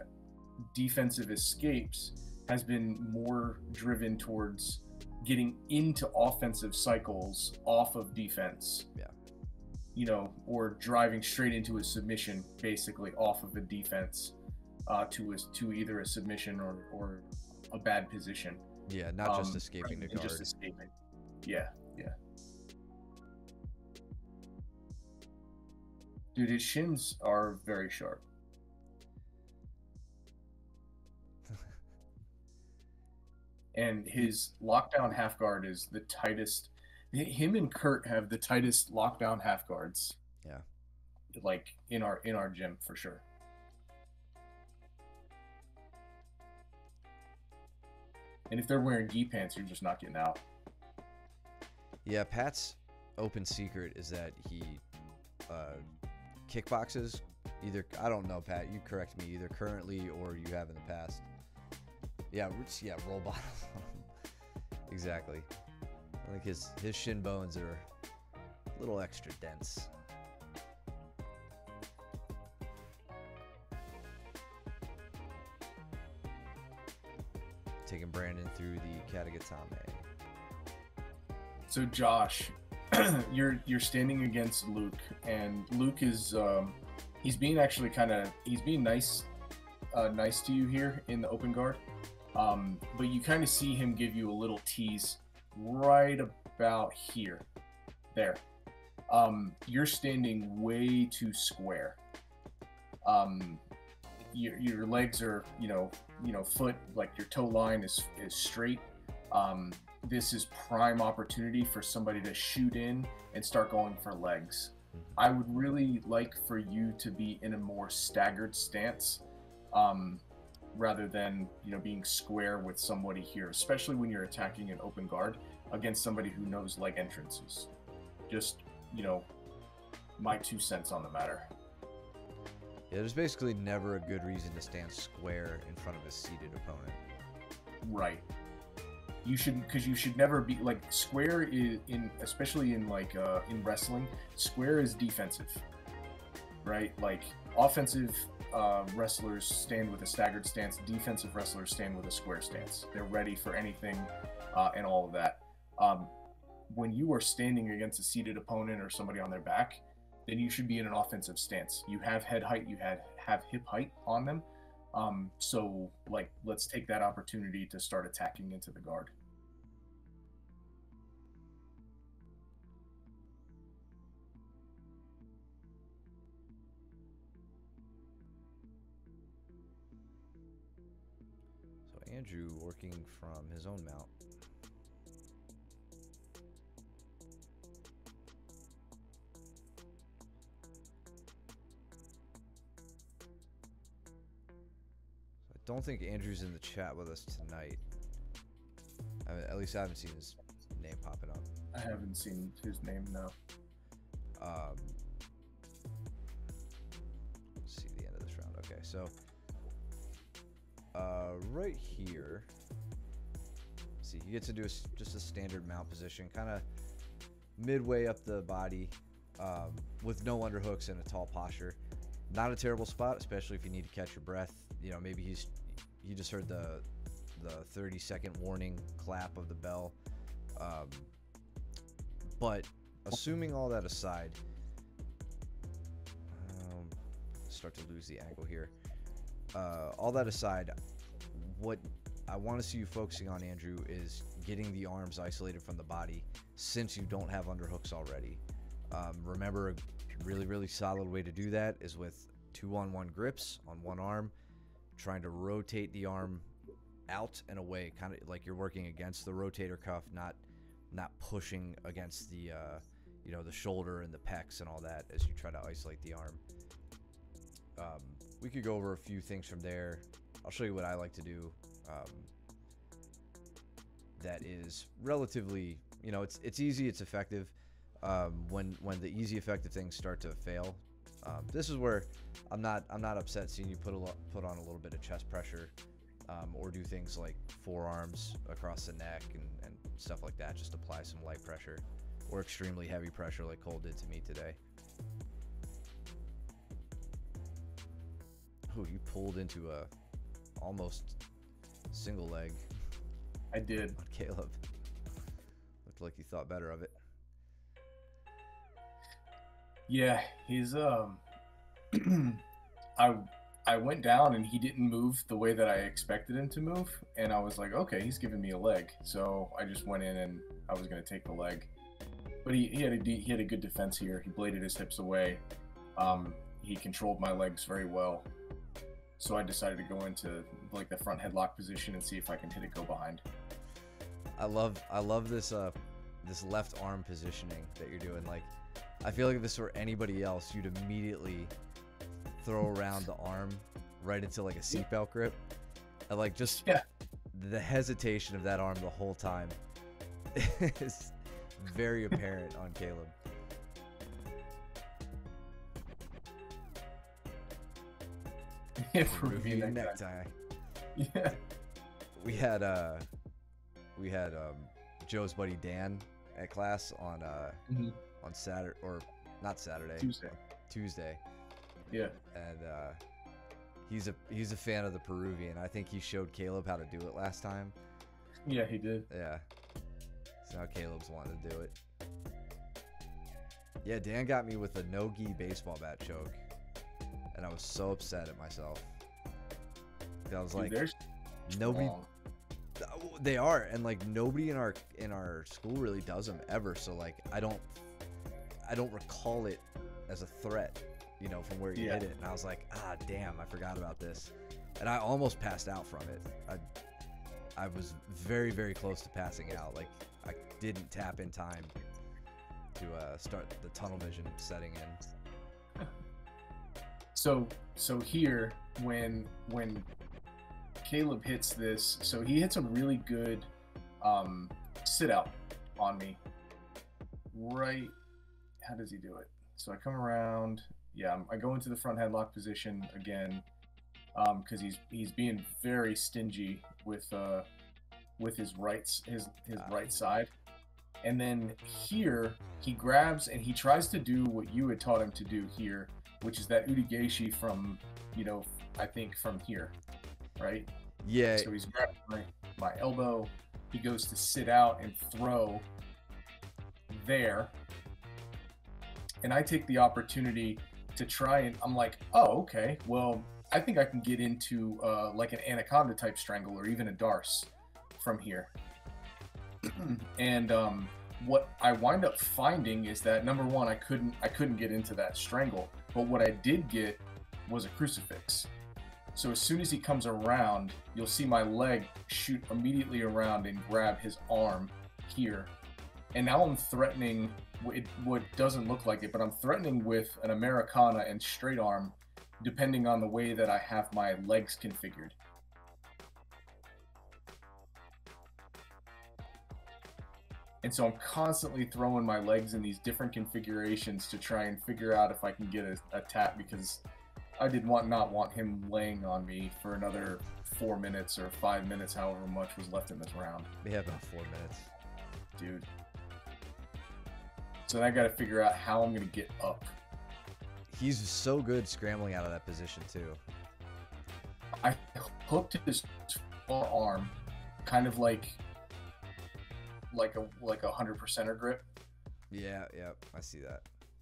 defensive escapes has been more driven towards getting into offensive cycles off of defense. Yeah. You know, or driving straight into a submission, basically off of a defense, to either a submission or a bad position. Yeah, not just escaping the guard. Just escaping. Yeah, yeah. Dude, his shins are very sharp. And his lockdown half guard is the tightest. Him and Kurt have the tightest lockdown half guards. Yeah. Like in our gym for sure. And if they're wearing gi pants, you're just not getting out. Yeah, Pat's open secret is that he kickboxes either, I don't know, Pat, you correct me, either currently or you have in the past. Yeah, roll bottom. Exactly. I think his shin bones are a little extra dense. Taking Brandon through the Katagatame. So Josh, you're standing against Luke, and Luke is he's being nice to you here in the open guard. But you kind of see him give you a little tease right about here. There. You're standing way too square. Your legs are, foot, like your toe line is straight. This is prime opportunity for somebody to shoot in and start going for legs. I would really like for you to be in a more staggered stance. Rather than being square with somebody here, especially when you're attacking an open guard against somebody who knows leg entrances. Just my 2 cents on the matter. Yeah, there's basically never a good reason to stand square in front of a seated opponent. Right. You should, because you should never be like square is in, especially in like in wrestling, square is defensive, right? Like offensive wrestlers stand with a staggered stance, defensive wrestlers stand with a square stance. They're ready for anything and all of that. When you are standing against a seated opponent or somebody on their back, then you should be in an offensive stance. You have head height, you have hip height on them. So like, let's take that opportunity to start attacking into the guard. So Andrew working from his own mount. Don't think Andrew's in the chat with us tonight. I mean, at least I haven't seen his name popping up. I haven't seen his name, no. Let's see the end of this round. Okay, so right here, see, he gets to do just a standard mount position, kind of midway up the body, with no underhooks and a tall posture. Not a terrible spot, especially if you need to catch your breath. You know, maybe he just heard the 30-second warning clap of the bell. But assuming all that aside, start to lose the angle here. All that aside, what I want to see you focusing on, Andrew, is getting the arms isolated from the body since you don't have underhooks already. Remember, a really, really solid way to do that is with 2-on-1 grips on one arm, trying to rotate the arm out and away, kind of like you're working against the rotator cuff, not pushing against the you know, the shoulder and the pecs and all that as you try to isolate the arm. We could go over a few things from there. I'll show you what I like to do. That is relatively, you know, it's easy, it's effective. When the easy effective things start to fail, this is where I'm not upset seeing you put on a little bit of chest pressure, or do things like forearms across the neck and stuff like that. Just apply some light pressure or extremely heavy pressure like Cole did to me today. Oh, you pulled into a almost single leg. I did. On Caleb. Looked like you thought better of it. Yeah, he's I went down and he didn't move the way that I expected him to move, and I was like, okay, he's giving me a leg, so I just went in and I was gonna take the leg, but he had a good defense here. He bladed his hips away. He controlled my legs very well, so I decided to go into like the front headlock position and see if I can hit a go behind. I love this this left arm positioning that you're doing. Like, I feel like if this were anybody else, you'd immediately throw around the arm right into like a seatbelt grip. And like, just the hesitation of that arm the whole time is very apparent on Caleb. Peruvian necktie. Yeah. We had Joe's buddy Dan at class on on Saturday, or not Saturday, Tuesday. Yeah. And he's a fan of the Peruvian. I think he showed Caleb how to do it last time. Yeah, he did. Yeah. So now Caleb's wanting to do it. Yeah, Dan got me with a no-gi baseball bat choke, and I was so upset at myself. I was like, nobody. They are, and like nobody in our school really does them ever. So like I don't recall it as a threat, you know, from where you hit it. And I was like, ah, damn, I forgot about this, and I almost passed out from it. I was very, very close to passing out. Like, I didn't tap in time to start the tunnel vision setting in. So here, when Caleb hits this, so he hits a really good sit out on me. Right, how does he do it? So I come around, I go into the front headlock position again, because he's being very stingy with with his right side. And then here he grabs and he tries to do what you had taught him to do here, which is that Udigeshi from, I think from here, right? Yeah. So he's grabbing my elbow. He goes to sit out and throw there. And I take the opportunity to try and I'm like, oh, okay, well, I think I can get into like an anaconda type strangle or even a darce from here. And what I wind up finding is that number one, I couldn't get into that strangle, but what I did get was a crucifix. So as soon as he comes around, you'll see my leg shoot immediately around and grab his arm here. And now I'm threatening, what doesn't look like it, but I'm threatening with an Americana and straight arm, depending on the way that I have my legs configured. And so I'm constantly throwing my legs in these different configurations to try and figure out if I can get a tap, because I did not want him laying on me for another 4 minutes or 5 minutes, however much was left in this round. We have about 4 minutes. Dude. So I got to figure out how I'm going to get up. He's so good scrambling out of that position too. I hooked his forearm kind of like a 100%er grip. Yeah, I see that.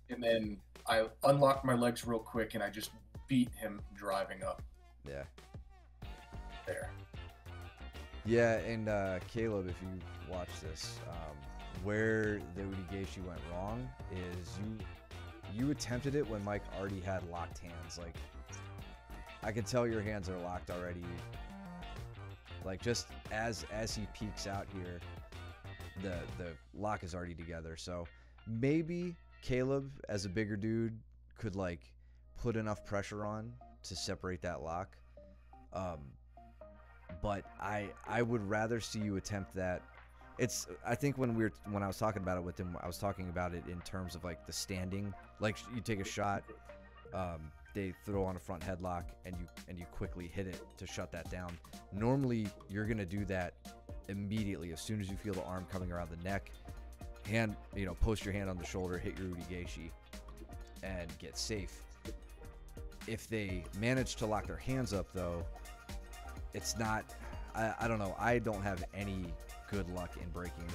And then I unlocked my legs real quick and I just beat him driving up. Yeah. There. Yeah, and Caleb, if you watch this, where the Udigeshi went wrong is you attempted it when Mike already had locked hands. Like, I can tell your hands are locked already. Like, just as he peeks out here, the lock is already together. So maybe Caleb, as a bigger dude, could like put enough pressure on to separate that lock. But I would rather see you attempt that. I think when I was talking about it with him, I was talking about it in terms of like the standing. Like, you take a shot, they throw on a front headlock, and you quickly hit it to shut that down. Normally, you're gonna do that immediately as soon as you feel the arm coming around the neck. Hand, post your hand on the shoulder, hit your Udigeshi, and get safe. If they manage to lock their hands up, though, it's not. I don't know. I don't have any good luck in breaking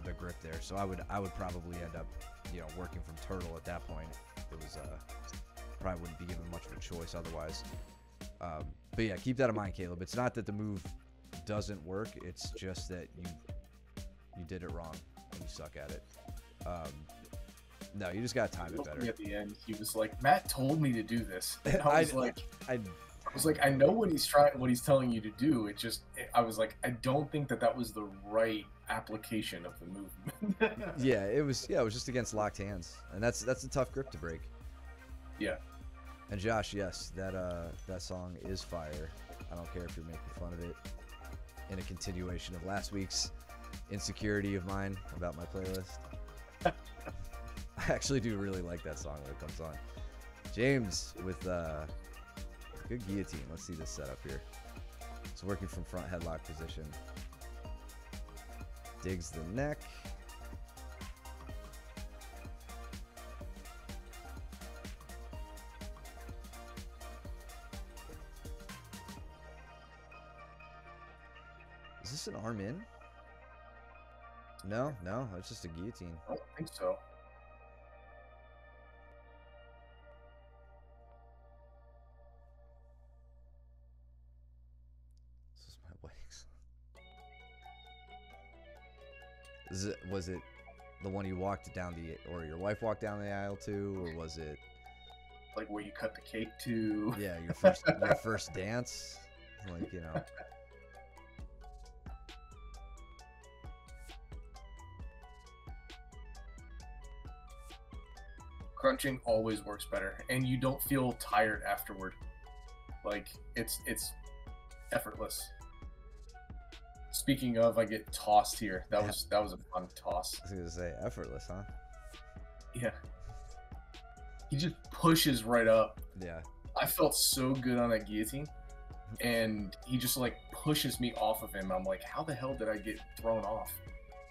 the grip there, so I would probably end up working from turtle at that point. It was probably wouldn't be given much of a choice otherwise. But yeah, keep that in mind, Caleb. It's not that the move doesn't work, it's just that you did it wrong and you suck at it. No, you just gotta time it better. At the end, he was like, "Matt told me to do this." And I was like, I know what he's telling you to do. I was like, I don't think that was the right application of the movement. Yeah, it was just against locked hands, and that's a tough grip to break. Yeah. And Josh, yes, that song is fire. I don't care if you're making fun of it. In a continuation of last week's insecurity of mine about my playlist. I actually do really like that song when it comes on. James with good guillotine. Let's see this setup here. It's working from front headlock position. Digs the neck. Is this an arm in? No, it's just a guillotine. I don't think so. This is my wedding song. Was it the one you walked down or your wife walked down the aisle to, or was it like where you cut the cake to? Yeah, your first dance, like Crunching always works better, and you don't feel tired afterward. Like, it's effortless. Speaking of, I get tossed here. That was a fun toss. I was gonna say effortless, huh? Yeah. He just pushes right up. Yeah. I felt so good on that guillotine, and he just like pushes me off of him. I'm like, how the hell did I get thrown off?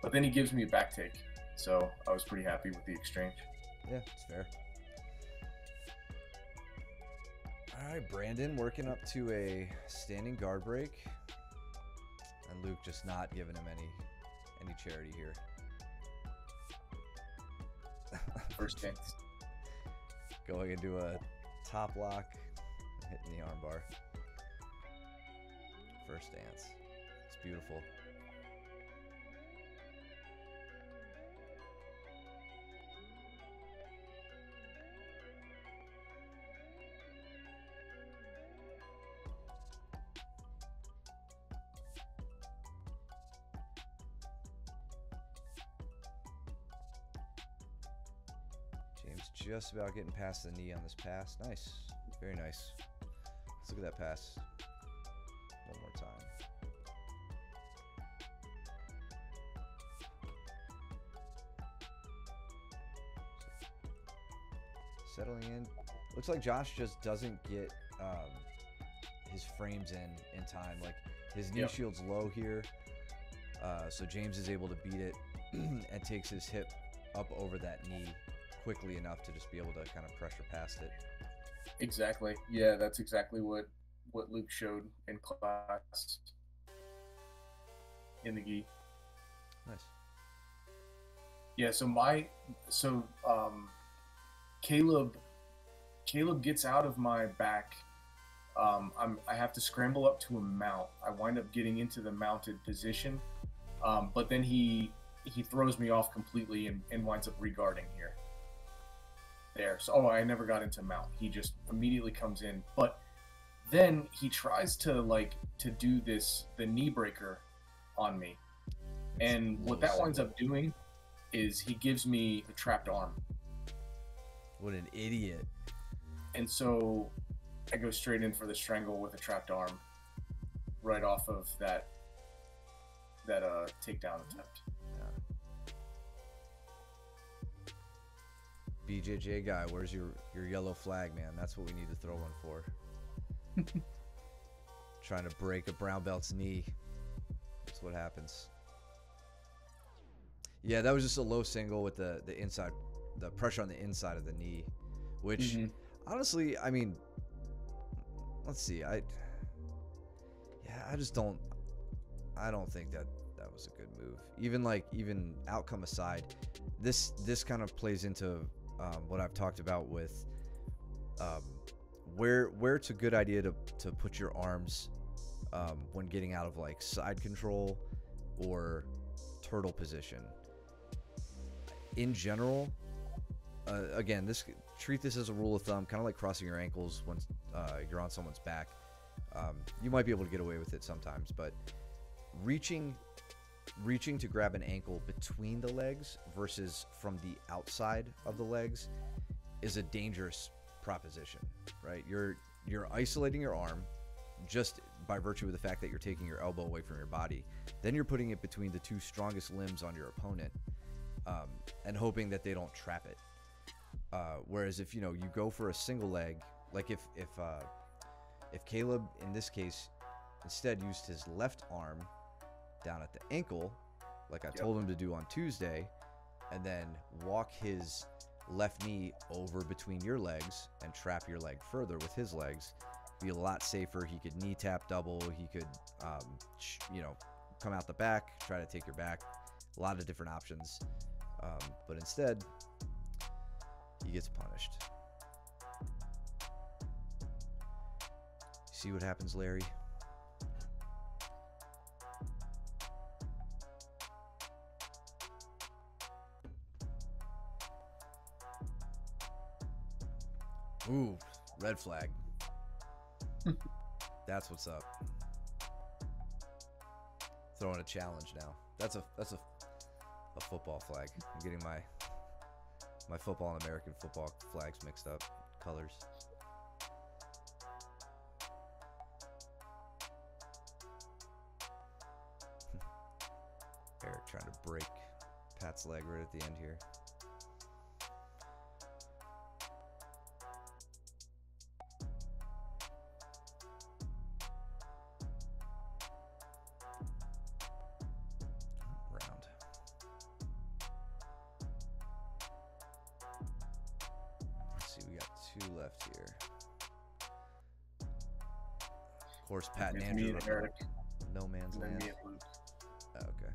But then he gives me a back take. So I was pretty happy with the exchange. Yeah, it's fair. All right, Brandon working up to a standing guard break. And Luke just not giving him any charity here. First chance. Going into a top lock, hitting the armbar. First dance. It's beautiful. James just about getting past the knee on this pass. Nice. Very nice. Let's look at that pass one more time. Settling in. Looks like Josh just doesn't get his frames in time. Like his knee shield's low here. So James is able to beat it and takes his hip up over that knee quickly enough to just be able to kind of pressure past it. Exactly. Yeah, that's exactly what Luke showed in class in the gi. Nice. Yeah, so Caleb gets out of my back. I have to scramble up to a mount. I wind up getting into the mounted position, but then he throws me off completely and winds up regarding here. There. So I never got into mount. He just immediately comes in, but then he tries to do the knee breaker on me. And what that winds up doing is he gives me a trapped arm. What an idiot. And so I go straight in for the strangle with a trapped arm right off of that takedown attempt. BJJ guy, where's your yellow flag, man? That's what we need to throw one for. Trying to break a brown belt's knee. That's what happens. Yeah, that was just a low single with the inside, the pressure on the inside of the knee, which honestly, I mean, let's see, I don't think that was a good move. Even outcome aside, this kind of plays into what I've talked about with where it's a good idea to put your arms when getting out of like side control or turtle position. In general, again, treat this as a rule of thumb, kind of like crossing your ankles when you're on someone's back. You might be able to get away with it sometimes, but reaching to grab an ankle between the legs versus from the outside of the legs is a dangerous proposition, right? You're isolating your arm just by virtue of the fact that you're taking your elbow away from your body. Then you're putting it between the two strongest limbs on your opponent, and hoping that they don't trap it. Whereas if you go for a single leg, like if Caleb in this case instead used his left arm down at the ankle, like I told him to do on Tuesday, and then walk his left knee over between your legs and trap your leg further with his legs, be a lot safer. He could knee tap double. He could, come out the back, try to take your back. A lot of different options. But instead, he gets punished. See what happens, Larry? Ooh, red flag. That's what's up. Throwing a challenge now. That's a football flag. I'm getting my football and American football flags mixed up. Colors. Eric trying to break Pat's leg right at the end here. 2 left here. Of course, Pat and It's Andrew. me and Eric. No man's And then land. me and Luke. Oh, okay.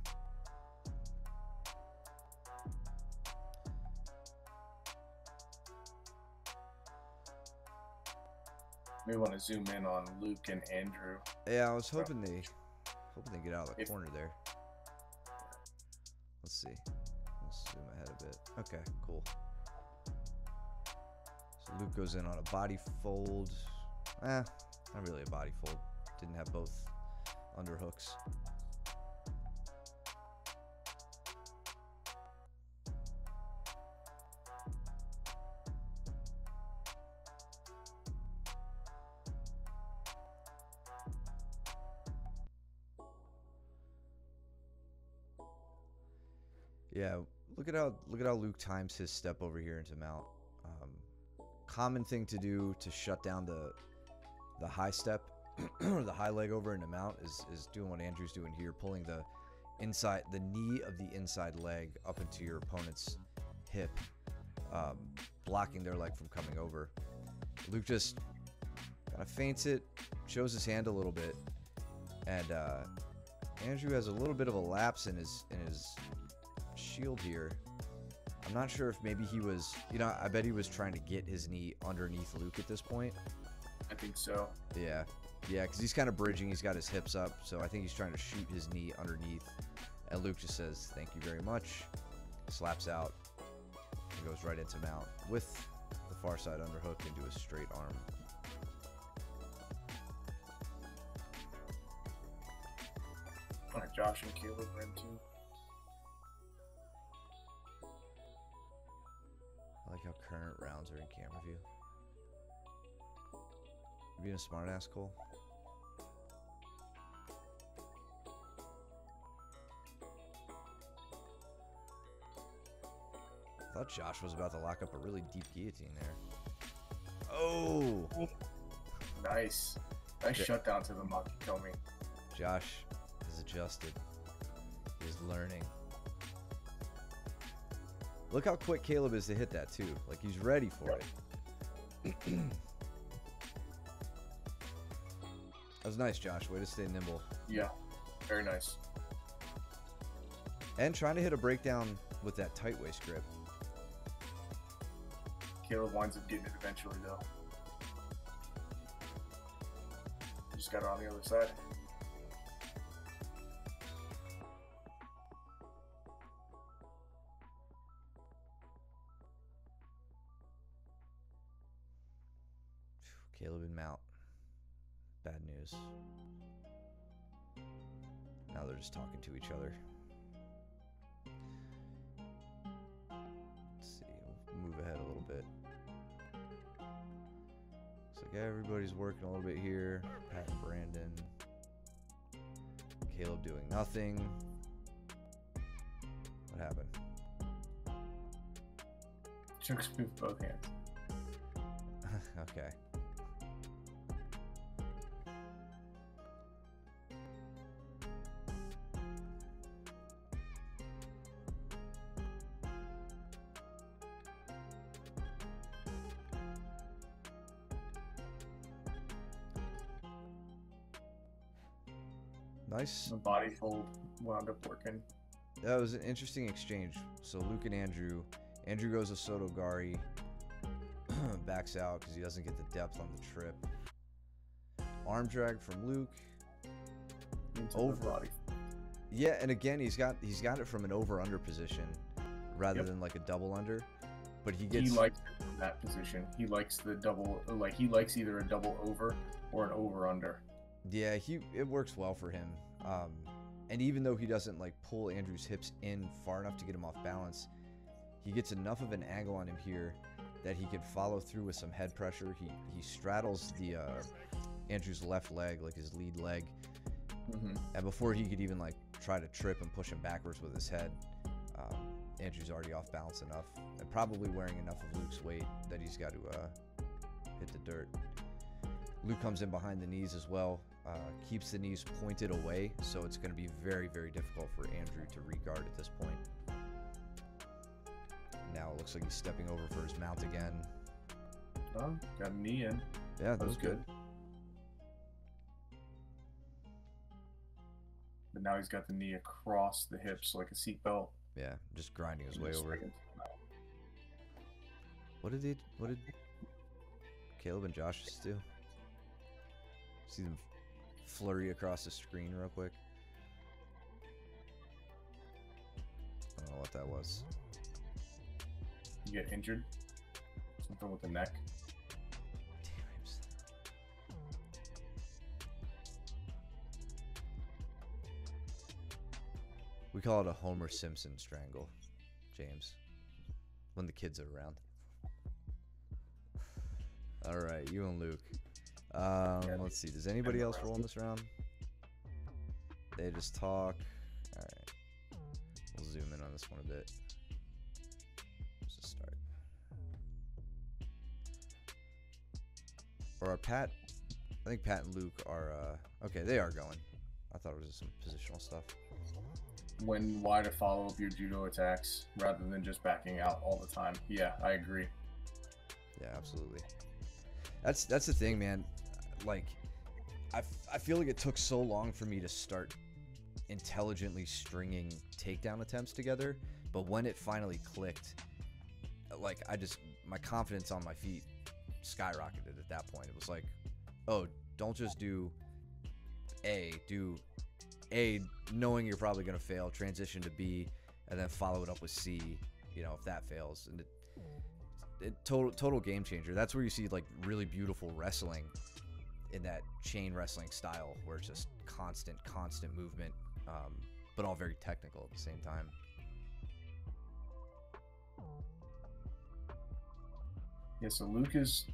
We want to zoom in on Luke and Andrew. Yeah, I was hoping they get out of the If- corner there. Let's see. Let's zoom ahead a bit. Okay, cool. So Luke goes in on a body fold. Not really a body fold. Didn't have both underhooks. Yeah, look at how Luke times his step over here into mount. Common thing to do to shut down the high step or the high leg over into mount is doing what Andrew's doing here, pulling the knee of the inside leg up into your opponent's hip, blocking their leg from coming over. Luke just kind of feints it, shows his hand a little bit, and Andrew has a little bit of a lapse in his shield here. I'm not sure if maybe he was, I bet he was trying to get his knee underneath Luke at this point. I think so. Yeah, because he's kind of bridging. He's got his hips up, so I think he's trying to shoot his knee underneath. And Luke just says, "Thank you very much." Slaps out and goes right into mount with the far side underhook into a straight arm. All right, Josh and Caleb are in too. I like how current rounds are in camera view. You being a smartass, Cole? I thought Josh was about to lock up a really deep guillotine there. Oh! Nice. Nice Okay. shutdown to the monkey Komi. Josh has adjusted. He's learning. Look how quick Caleb is to hit that too. Like he's ready for it. That was nice, Josh. Way to stay nimble. Yeah, very nice. And trying to hit a breakdown with that tight waist grip. Caleb winds up getting it eventually, though. Just got it on the other side. Caleb and Mount. Bad news. Now they're just talking to each other. Let's see. We'll move ahead a little bit. Looks like everybody's working a little bit here. Pat and Brandon. Caleb doing nothing. What happened? Chunks move both hands. Okay. Nice. The body fold wound up working. That was an interesting exchange. So Luke and Andrew goes to Sotogari, backs out because he doesn't get the depth on the trip. Arm drag from Luke. Into Over. the body. Yeah, and again he's got it from an over-under position rather Yep. than like a double under. But he He gets likes it from that position. He likes the double, like he likes either a double over or an over under. yeah, it works well for him. And even though he doesn't like pull Andrew's hips in far enough to get him off balance, he gets enough of an angle on him here that he can follow through with some head pressure. He straddles the Andrew's left leg, like his lead leg, and before he could even like try to trip and push him backwards with his head, Andrew's already off balance enough and probably wearing enough of Luke's weight that he's got to hit the dirt. Luke comes in behind the knees as well, keeps the knees pointed away, so it's going to be very, very difficult for Andrew to regard at this point. Now it looks like he's stepping over for his mount again. Oh, got a knee in. Yeah, That was good. But now he's got the knee across the hips like a seatbelt. Yeah, just grinding his way Just over. like What did Caleb and Josh just do? See them flurry across the screen real quick. I don't know what that was. You get injured. Something with the neck. We call it a Homer Simpson strangle, James, when the kids are around. All right, you and Luke. Let's see. Does anybody else roll in this round? They just talk. All right. We'll zoom in on this one a bit. Let's just start. Or are Pat? I think Pat and Luke are. Okay, they are going. I thought it was just some positional stuff. Why to follow up your judo attacks rather than just backing out all the time. Yeah, I agree. Yeah, absolutely. That's the thing, man. Like, I feel like it took so long for me to start intelligently stringing takedown attempts together, but when it finally clicked, like, my confidence on my feet skyrocketed at that point. It was like, oh, don't just do A, knowing you're probably going to fail, transition to B, and then follow it up with C, if that fails. And total game changer. That's where you see, like, really beautiful wrestling in that chain wrestling style, where it's just constant movement, but all very technical at the same time. Yeah, so Luke is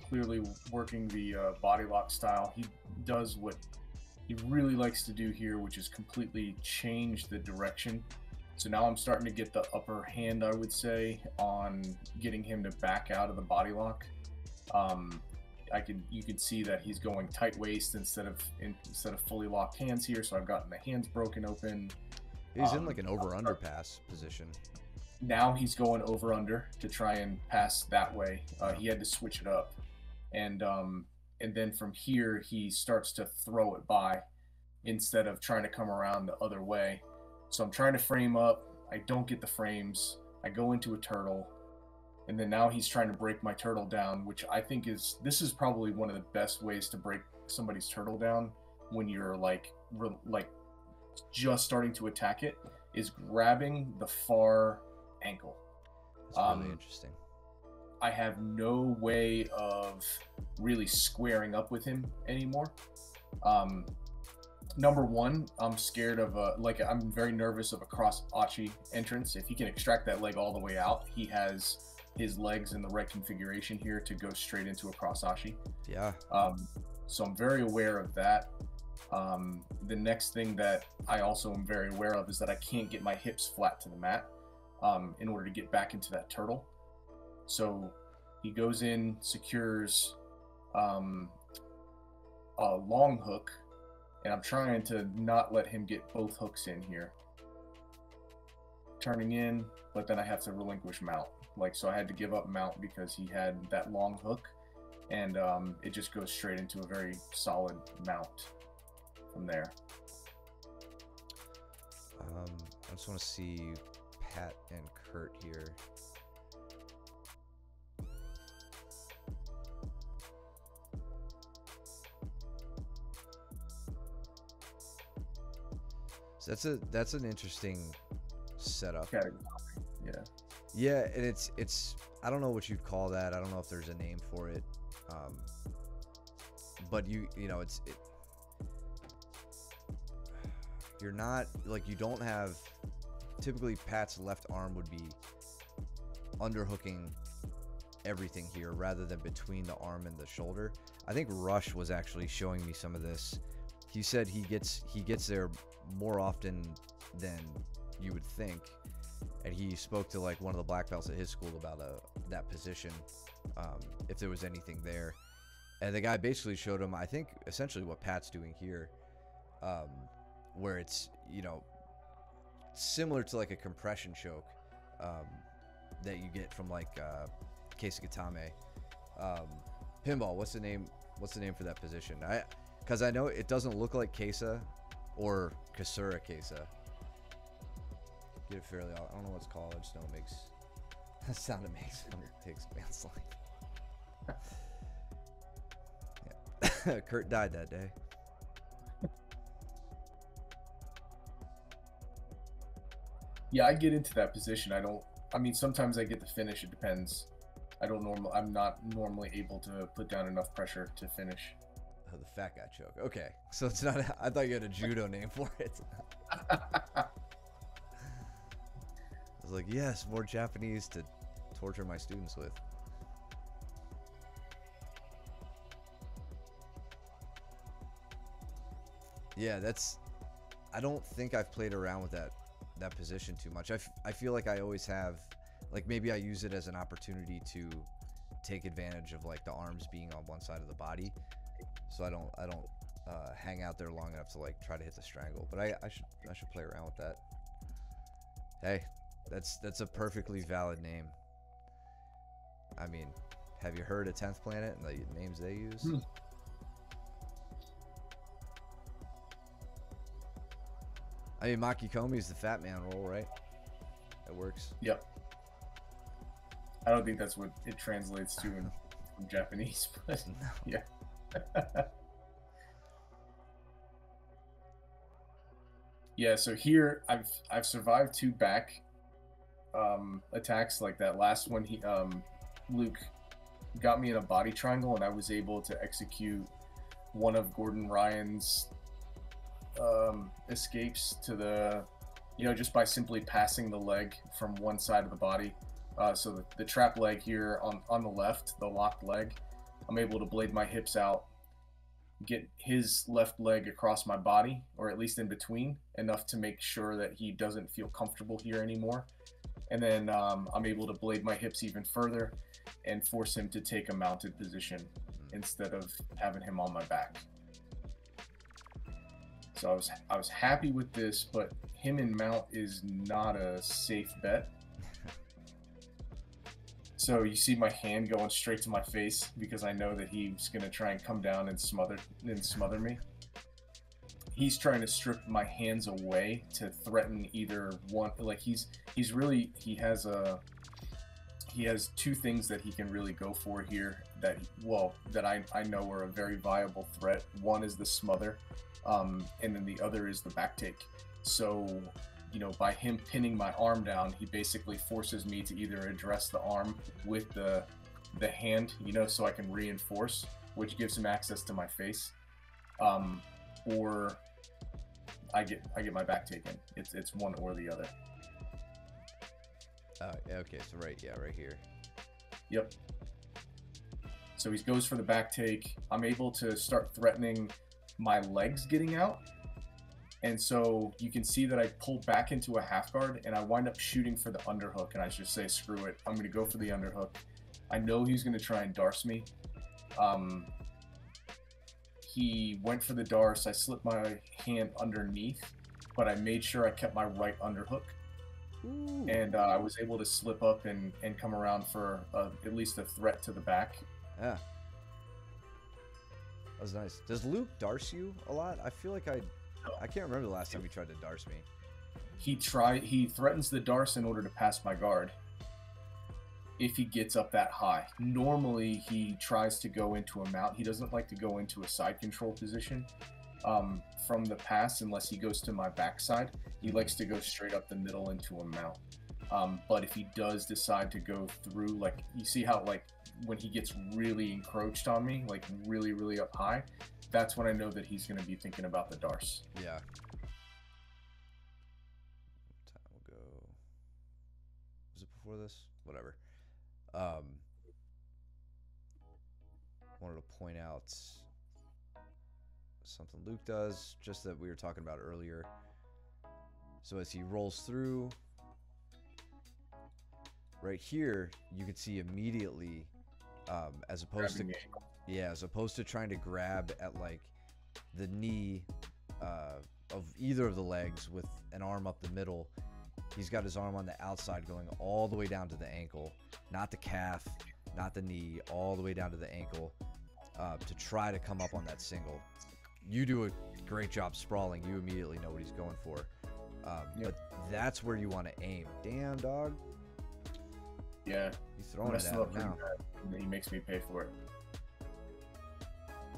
clearly working the body lock style. He does what he really likes to do here, which is completely change the direction. So now I'm starting to get the upper hand, I would say, on getting him to back out of the body lock. You can see that he's going tight waist instead of fully locked hands here. So I've gotten the hands broken open. He's in like an over-under pass position. Now he's going over-under to try and pass that way. He had to switch it up. And then from here, he starts to throw it by instead of trying to come around the other way. So I'm trying to frame up. I don't get the frames. I go into a turtle. And then now he's trying to break my turtle down, which I think this is probably one of the best ways to break somebody's turtle down when you're like just starting to attack it, is grabbing the far ankle. That's really interesting. I have no way of really squaring up with him anymore. Number one, I'm scared of I'm very nervous of a cross achi entrance. If he can extract that leg all the way out, he has his legs in the right configuration here to go straight into a cross achi. Yeah. So I'm very aware of that. The next thing that I also am very aware of is that I can't get my hips flat to the mat in order to get back into that turtle. So he goes in, secures a long hook, and I'm trying to not let him get both hooks in here. Turning in, but then I have to relinquish mount. So I had to give up mount because he had that long hook, and it just goes straight into a very solid mount from there. I just want to see Pat and Kurt here. So that's an interesting setup. Yeah. Yeah, and it's I don't know what you'd call that. I don't know if there's a name for it. But you're not, like, you don't have, typically Pat's left arm would be underhooking everything here rather than between the arm and the shoulder. I think Rush was actually showing me some of this. He said he gets there more often than you would think, and he spoke to like one of the black belts at his school about that position, if there was anything there. And the guy basically showed him, I think, essentially what Pat's doing here, where it's, similar to like a compression choke that you get from like Keisugatame, Pinball. What's the name? What's the name for that position? Because I know it doesn't look like Kesa or Kasura Kesa. Get it fairly. I don't know what it's called. I just know it makes that sound. It makes when it takes man's life. Yeah. Kurt died that day. Yeah, I get into that position. I mean, sometimes I get the finish. It depends. I'm not normally able to put down enough pressure to finish. Oh, the fat guy choke. Okay, so it's not. I thought you had a judo name for it. I was like, yes, more Japanese to torture my students with. Yeah, I don't think I've played around with that position too much. I feel like I always have, like, maybe I use it as an opportunity to take advantage of like the arms being on one side of the body, so I don't hang out there long enough to like try to hit the strangle. But I should play around with that. Hey, that's a perfectly valid name. I mean, have you heard of 10th Planet and the names they use? I mean, Makikomi is the fat man role, right? It works. Yep. I don't think that's what it translates to in Japanese, but No. yeah. Yeah, so here I've survived 2 back attacks. Like that last one, Luke got me in a body triangle, and I was able to execute one of Gordon Ryan's escapes to the, just by simply passing the leg from one side of the body. So the trap leg here on the left, the locked leg, I'm able to blade my hips out, get his left leg across my body, or at least in between, enough to make sure that he doesn't feel comfortable here anymore. And then I'm able to blade my hips even further and force him to take a mounted position instead of having him on my back. So I was happy with this, but him in mount is not a safe bet. So you see my hand going straight to my face because I know that he's gonna try and come down and smother me. He's trying to strip my hands away to threaten either one. Like he has 2 things that he can really go for here that I know are a very viable threat. One is the smother, and then the other is the back take. So, by him pinning my arm down, he basically forces me to either address the arm with the hand, so I can reinforce, which gives him access to my face, or I get my back taken. It's one or the other. Okay, so right here. Yep. So he goes for the back take. I'm able to start threatening my legs getting out. And so you can see that I pull back into a half guard and I wind up shooting for the underhook, and I just say, screw it, I'm going to go for the underhook. I know he's going to try and darce me. He went for the darce. I slipped my hand underneath, but I made sure I kept my right underhook. Ooh. And I was able to slip up and come around for at least a threat to the back. Yeah. That was nice. Does Luke darce you a lot? I feel like I can't remember the last time he tried to darce me. He threatens the darce in order to pass my guard. If he gets up that high. Normally he tries to go into a mount. He doesn't like to go into a side control position from the pass unless he goes to my backside. He likes to go straight up the middle into a mount. But if he does decide to go through, like, you see how, like, when he gets really encroached on me, like really, really up high, that's when I know that he's going to be thinking about the darce. Yeah. Time will go. Was it before this? Whatever. Wanted to point out something Luke does, just that we were talking about earlier. So as he rolls through, right here, you can see immediately, as opposed to trying to grab at like the knee of either of the legs with an arm up the middle, he's got his arm on the outside going all the way down to the ankle, not the calf, not the knee, all the way down to the ankle, to try to come up on that single. You do a great job sprawling. You immediately know what he's going for. But that's where you want to aim. Damn, dog. Yeah. He's throwing it at him now. He makes me pay for it.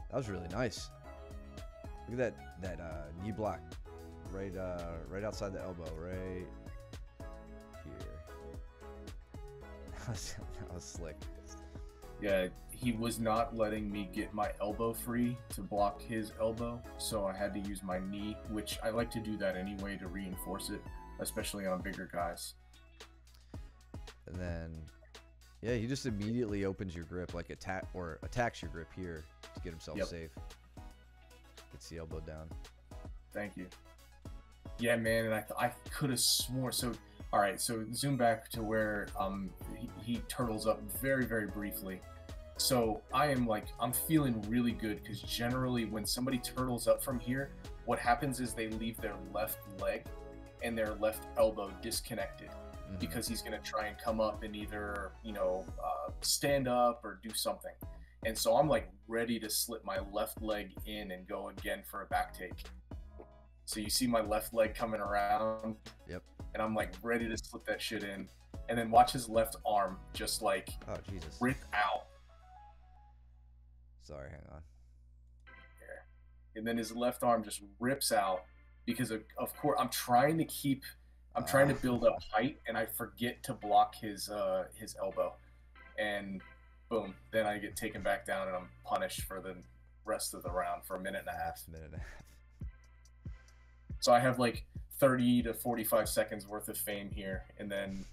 That was really nice. Look at that knee block right outside the elbow, right here. That was slick. Yeah, he was not letting me get my elbow free to block his elbow, so I had to use my knee, which I like to do that anyway to reinforce it, especially on bigger guys. And then, yeah, he just immediately opens your grip, like attacks your grip here to get himself safe. Gets the elbow down. Thank you. Yeah, man, and I could have swore. So, all right, so zoom back to where he turtles up very, very briefly. So I'm feeling really good because generally when somebody turtles up from here, what happens is they leave their left leg and their left elbow disconnected because he's going to try and come up and either, stand up or do something. And so I'm like ready to slip my left leg in and go again for a back take. So you see my left leg coming around. Yep. And I'm like ready to slip that shit in. And then watch his left arm just like rip out. Sorry, hang on. There. And then his left arm just rips out because of course I'm trying to build up height and I forget to block his elbow. And boom, then I get taken back down and I'm punished for the rest of the round for a minute and a half. So I have like 30 to 45 seconds worth of fame here, and then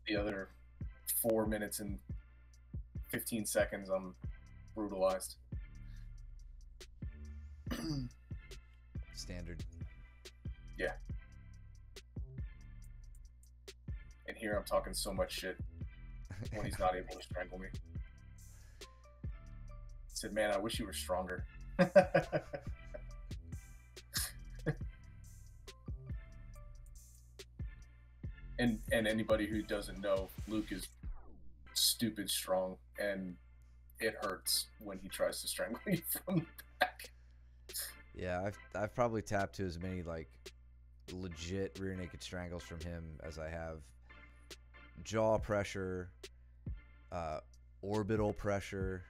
the other 4 minutes and 15 seconds I'm brutalized. Standard. Yeah. And here I'm talking so much shit when he's not able to strangle me. I said, man, I wish you were stronger. And anybody who doesn't know, Luke is stupid strong, and it hurts when he tries to strangle you from the back. Yeah, I've probably tapped to as many like legit rear naked strangles from him as I have jaw pressure, orbital pressure.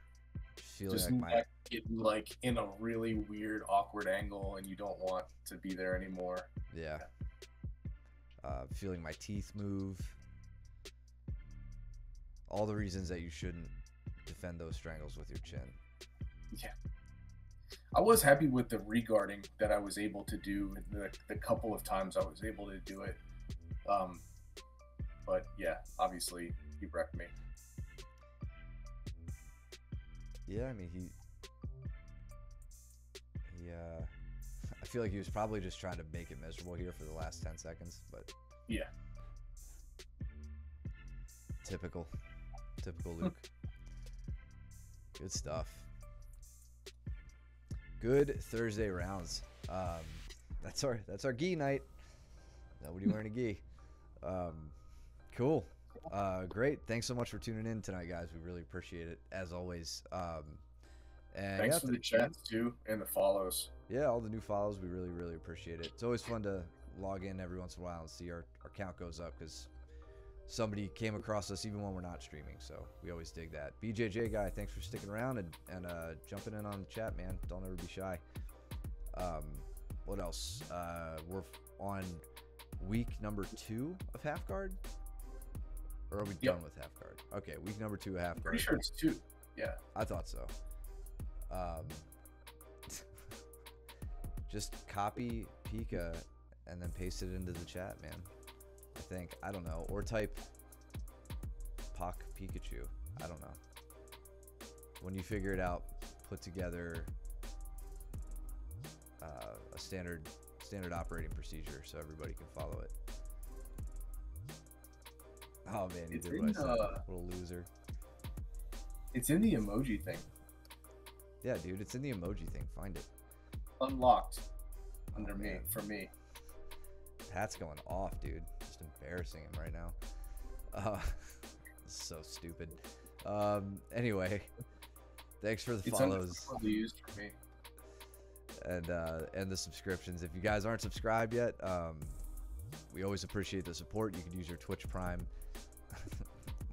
Feeling just like getting like in a really weird, awkward angle, and you don't want to be there anymore. Yeah. Feeling my teeth move. All the reasons that you shouldn't defend those strangles with your chin. Yeah. I was happy with the regarding that I was able to do the couple of times I was able to do it. But yeah, obviously he wrecked me. Yeah, I mean he I feel like he was probably just trying to make it miserable here for the last 10 seconds, but yeah. Typical Luke. Good stuff. Good Thursday rounds. That's our gi night. Nobody wearing a gi. Cool. Great. Thanks so much for tuning in tonight, guys. We really appreciate it as always. And thanks for the chats too and the follows. Yeah, all the new follows. We really, really appreciate it. It's always fun to log in every once in a while and see our count goes up because somebody came across us even when we're not streaming. So we always dig that. BJJ guy, thanks for sticking around and jumping in on the chat, man. Don't ever be shy. What else? We're on week number 2 of Half Guard. Or are we done with Half Guard? Okay, week number 2 of Half Guard. Pretty sure it's 2. Yeah. I thought so. Just copy Pika and then paste it into the chat, man. I think. I don't know. Or type Poc Pikachu. I don't know. When you figure it out, put together a standard operating procedure so everybody can follow it. Oh man, you did what I said. Little loser. It's in the emoji thing. Yeah, dude, it's in the emoji thing. Find it. Unlocked under me for me. Pat's going off, dude. Just embarrassing him right now. This is so stupid. Anyway, thanks for the It's follows used for me. and the subscriptions. If you guys aren't subscribed yet, we always appreciate the support. You can use your Twitch Prime.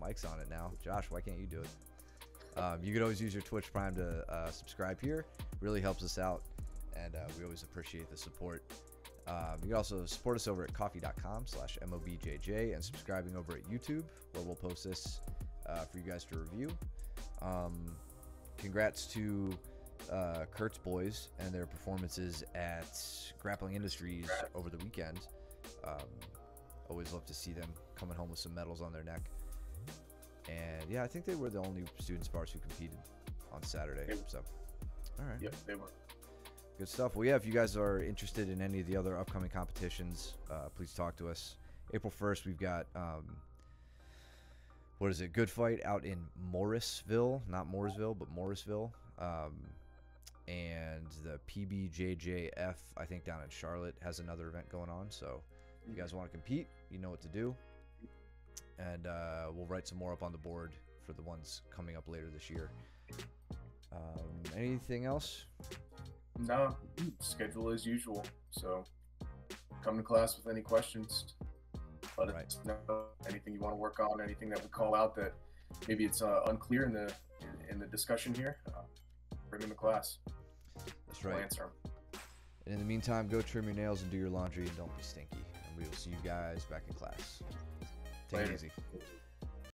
Mike's on it now. Josh, why can't you do it? You could always use your Twitch Prime to subscribe here. Really helps us out, and we always appreciate the support. You can also support us over at coffee.com/mobjj and subscribing over at YouTube, where we'll post this for you guys to review. Congrats to Kurt's boys and their performances at Grappling Industries over the weekend. Always love to see them coming home with some medals on their neck. And yeah, I think they were the only students of ours who competed on Saturday. So, all right. Yep, they were. Good stuff. Well, yeah, if you guys are interested in any of the other upcoming competitions, please talk to us. April 1st, we've got, what is it? Good Fight out in Morrisville, not Mooresville, but Morrisville. And the PBJJF, I think down in Charlotte, has another event going on. So if you guys want to compete, you know what to do. And we'll write some more up on the board for the ones coming up later this year. Anything else? No, schedule as usual. So come to class with any questions. Let us know anything you want to work on, anything that we call out that maybe it's unclear in the discussion here. Bring them to class. That's right. We'll answer them. And in the meantime, go trim your nails and do your laundry and don't be stinky. And we will see you guys back in class. Take it easy.